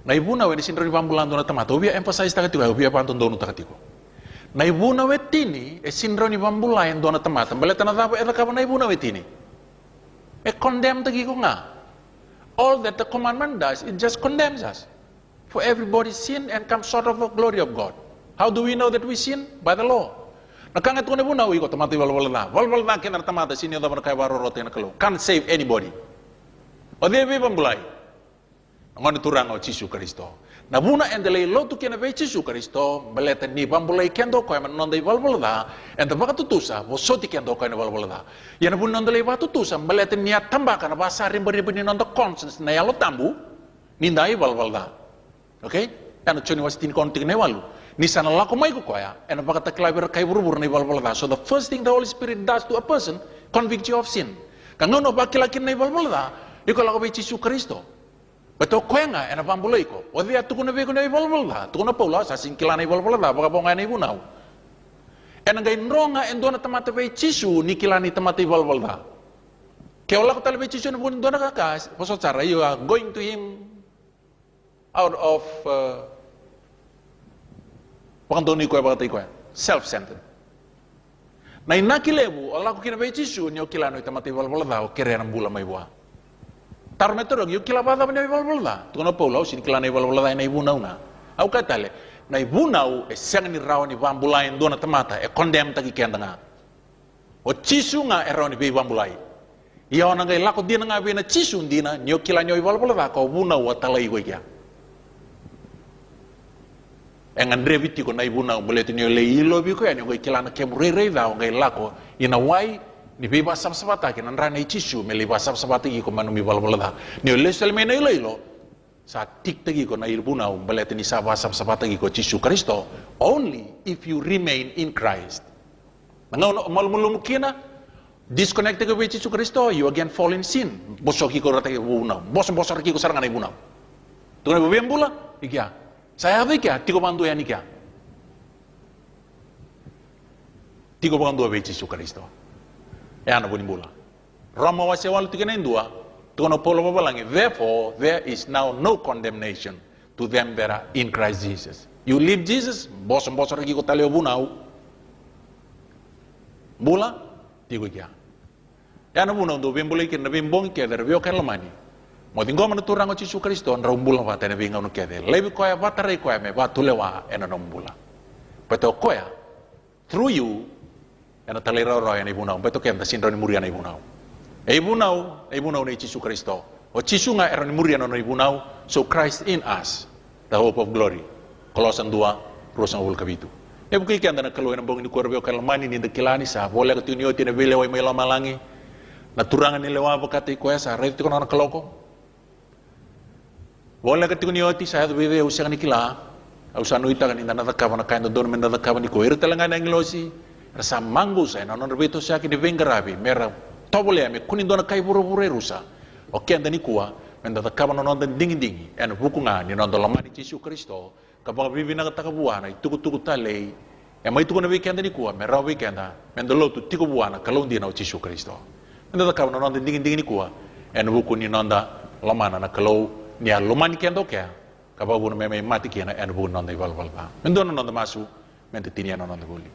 na ibunaw, ni sinro ni pambulando na tamata, ubiya emphasize takatiko, ubiya pantong doon takatiko. Na ibunaw etini, sinro ni pambulayan doon na tamata, baleta na tapo, eta kabang na ibunaw etini. Condemn tagi ko nga. All that the commandment does, it just condemns us. For everybody sin and comes short of the glory of God. How do we know that we sin? By the law. Nakangat ko na bunaw, iko tamati walwala na. Walwala na kina tamata, sinyo daw na kaya warorote na kalo. Can't save anybody. O di ba pambulay? Ang turang o Cisu Kristo. Nabuna endalay lotu kina ba Cisu Kristo, baleta ni pambulay kendo ko ay manonday walwala na, and the baka tutusa, wasoti kendo ko ay walwala na. Yan nabuna endalay ba tutusa, baleta niya tambaka na basa rin ni nonda conscience na yalo tambu, ninday walwala na. Okay? Yan at siya ni wasitin konting na walu. Ni sana lako mai ko ya, and baka taklabir kay burubur na ibalbalda. So the first thing the Holy Spirit does to a person, convict you of sin. Kangono bakilakin na ibalbalda, iko lako ba Yesu Kristo. Beto kwenga ena pambulay ko. Wadi atu kuna be kuna ibalbalda. Tu kuna Paula sa singkila na ibalbalda, baka bonga na ibunaw. Ena ngay nronga endona tamata ba Yesu ni kila ni tamata ibalbalda. Kaya wala ko talaga Yesu na bunin doon nakakas, paso tsara, you are going to Him out of pakandoni ko bakatay ko self-centered. Na inakilebu, wala ko kinabay Yesu, niyo kilano itamata ibalbalda, o kere ng bula may buha. Taro metodog, yung kilabada ba na ibalbalda? Ito na Paula, sinikila na ibalbalda na ibunaw na. Ako katale, na ibunaw, siyang ni raw ni bambulayin doon na tamata, condemn tagikenda nga. O Yesu nga, raw ni bambulayin. Iya orang ngai lako dia nga bena Yesu dina, niyo kila niyo ibalbalda, kau bunaw watalay ko kya. Engan reviti ko na ibunaw, boleh niyo leilo bi ko yan, yung kila na kemurere daw, ngai lako, inaway, ni beba sabsabata, kinandra na Yesu, meliba sabsabata ko manumi ibalbalda. Niyo lesel me na iloilo, sa tiktagi ko na ibunaw, boleh ni sabsabata ko Yesu Kristo, only if you remain in Christ. Nangaw malumulum kina, disconnected ko Yesu Kristo, you again fall in sin. Bosok ko rata ibunaw, bosok ko sarang na ibunaw. Tunay bubem bula, ikya. Saya apa ikya, tiko bantu yan ikya. Tiko bantu ba Yesu Kristo. Yan na bula. Roma wa sewal tigana indua, tukono polo babalangi. Therefore, there is now no condemnation to them that are in Christ Jesus. You leave Jesus, bosok ko tali ibunaw. Bula, tiko ikya. Yan na bunaw do bembulay kin na bembong ikya, dervio kan lamani. Mo tinggo man turang ko Yesu Kristo, na umbula wa tane bingaw no kede. Lebi ko ya batare ko ya me ba tulewa ena no umbula. Pero ko ya through you ena talera ro ya ibunaw. Beto ken ta sindro ni muria na ibunaw. Ibunaw ni Yesu Kristo. O Yesu nga era ni muria no ibunaw, so Christ in us, the hope of glory. Kolosan 2, rosang ul kabitu. E buki ken na kalo ena bong ni korbe ko kalmani ni dekilani sa, boleh ko tinyo tine bele way may lamalangi. Naturangan ni lewa bakati ko ya sa, reto ko na kaloko. Boleh ketika nioti saya tu bebe usang ni kila, usang nuita kan indah nakakaban na kain doon men nakakaban ni ko. Iro talaga na nglosi, rasa manggo saya, nonon rebeto saya kini vengarabi, mera tobole me kunin doon kai buru-buru rusa. Oke anda ni kuah, men nakakaban nonon dan dingin-dingin, en bukungan ni nonon lamani Yesu Kristo, kapag bibi na katakabuana, ituku-tuku talay, may tuku na weekend ni kuah, mera weekend men dolo tu tiku buana kalau dia na Yesu Kristo. Men nakakaban nonon dan dingin-dingin ni kuah, en bukun ni nonda lamana na kalau niya lumani kendo kaya kapag buno may mati kaya na eno buno nonda ibalbalda. Mendo nonda masu, mente tinia nonda guli.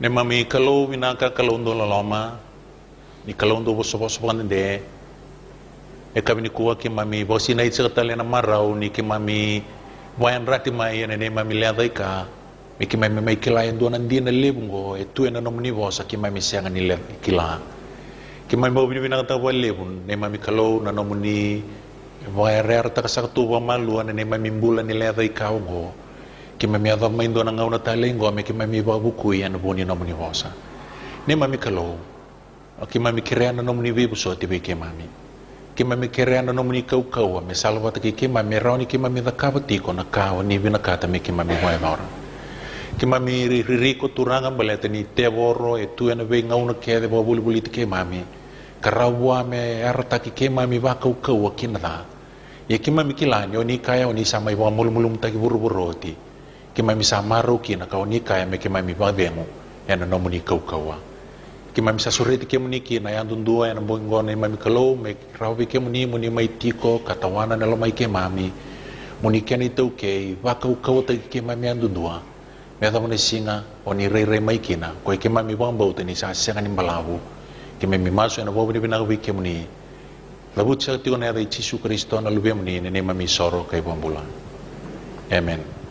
Ne mami kalau winaka kalau ndo laloma, ni kalau ndo boso-boso pandende, e kami ni kuwa ki mami bosi na itsekatale na marau ni ki mami wayan rati mai ne mami liadai ka. Miki mai kilayan doon ang di na lebong ito na nomni bosa ki mai siya nga nila kila ki mai mo binibinang tawa lebon ne mami kalo na nomni vairer ta kasak tuwa maluan ne mami bulan nila dai kao go ki mai ada mai doon ang ngauna talengo me ki mai babuku yan boni nomni bosa ne mami kalo ki mami kirean na nomni bibuso ti ki mami ki mami kirean na nomni kau me salwa ta ki mami rauni ki mami da kabati ko na kao ni binakata me ki mami wai maura ki mami ririko turangan balete ni tevoro tu ena ve ngauna kede bo buli ke mami karawa me arta ki mami ba kau kinada ye ki mami kilanyo ni kaya ni sama iwa mulumulum tagi buru-buroti ki mami samaru kina kau ni kaya me ki mami ba vemo ena no muni kau ki mami sasureti ke muni kina yan dundua ena bongo ni mami kalau me rawi ke muni mai tiko katawana na mai ke mami muni keni tau ke ba kau tagi ke mami yan dundua. Meta mo singa o ni rei mai kina ko ke mami bang bau tani sa senga ni balabu ke mami maso na bo ni bina wi ke muni labut sa ti ko na Yesu Kristo na lubem ni ne mami soro kay bambula amen.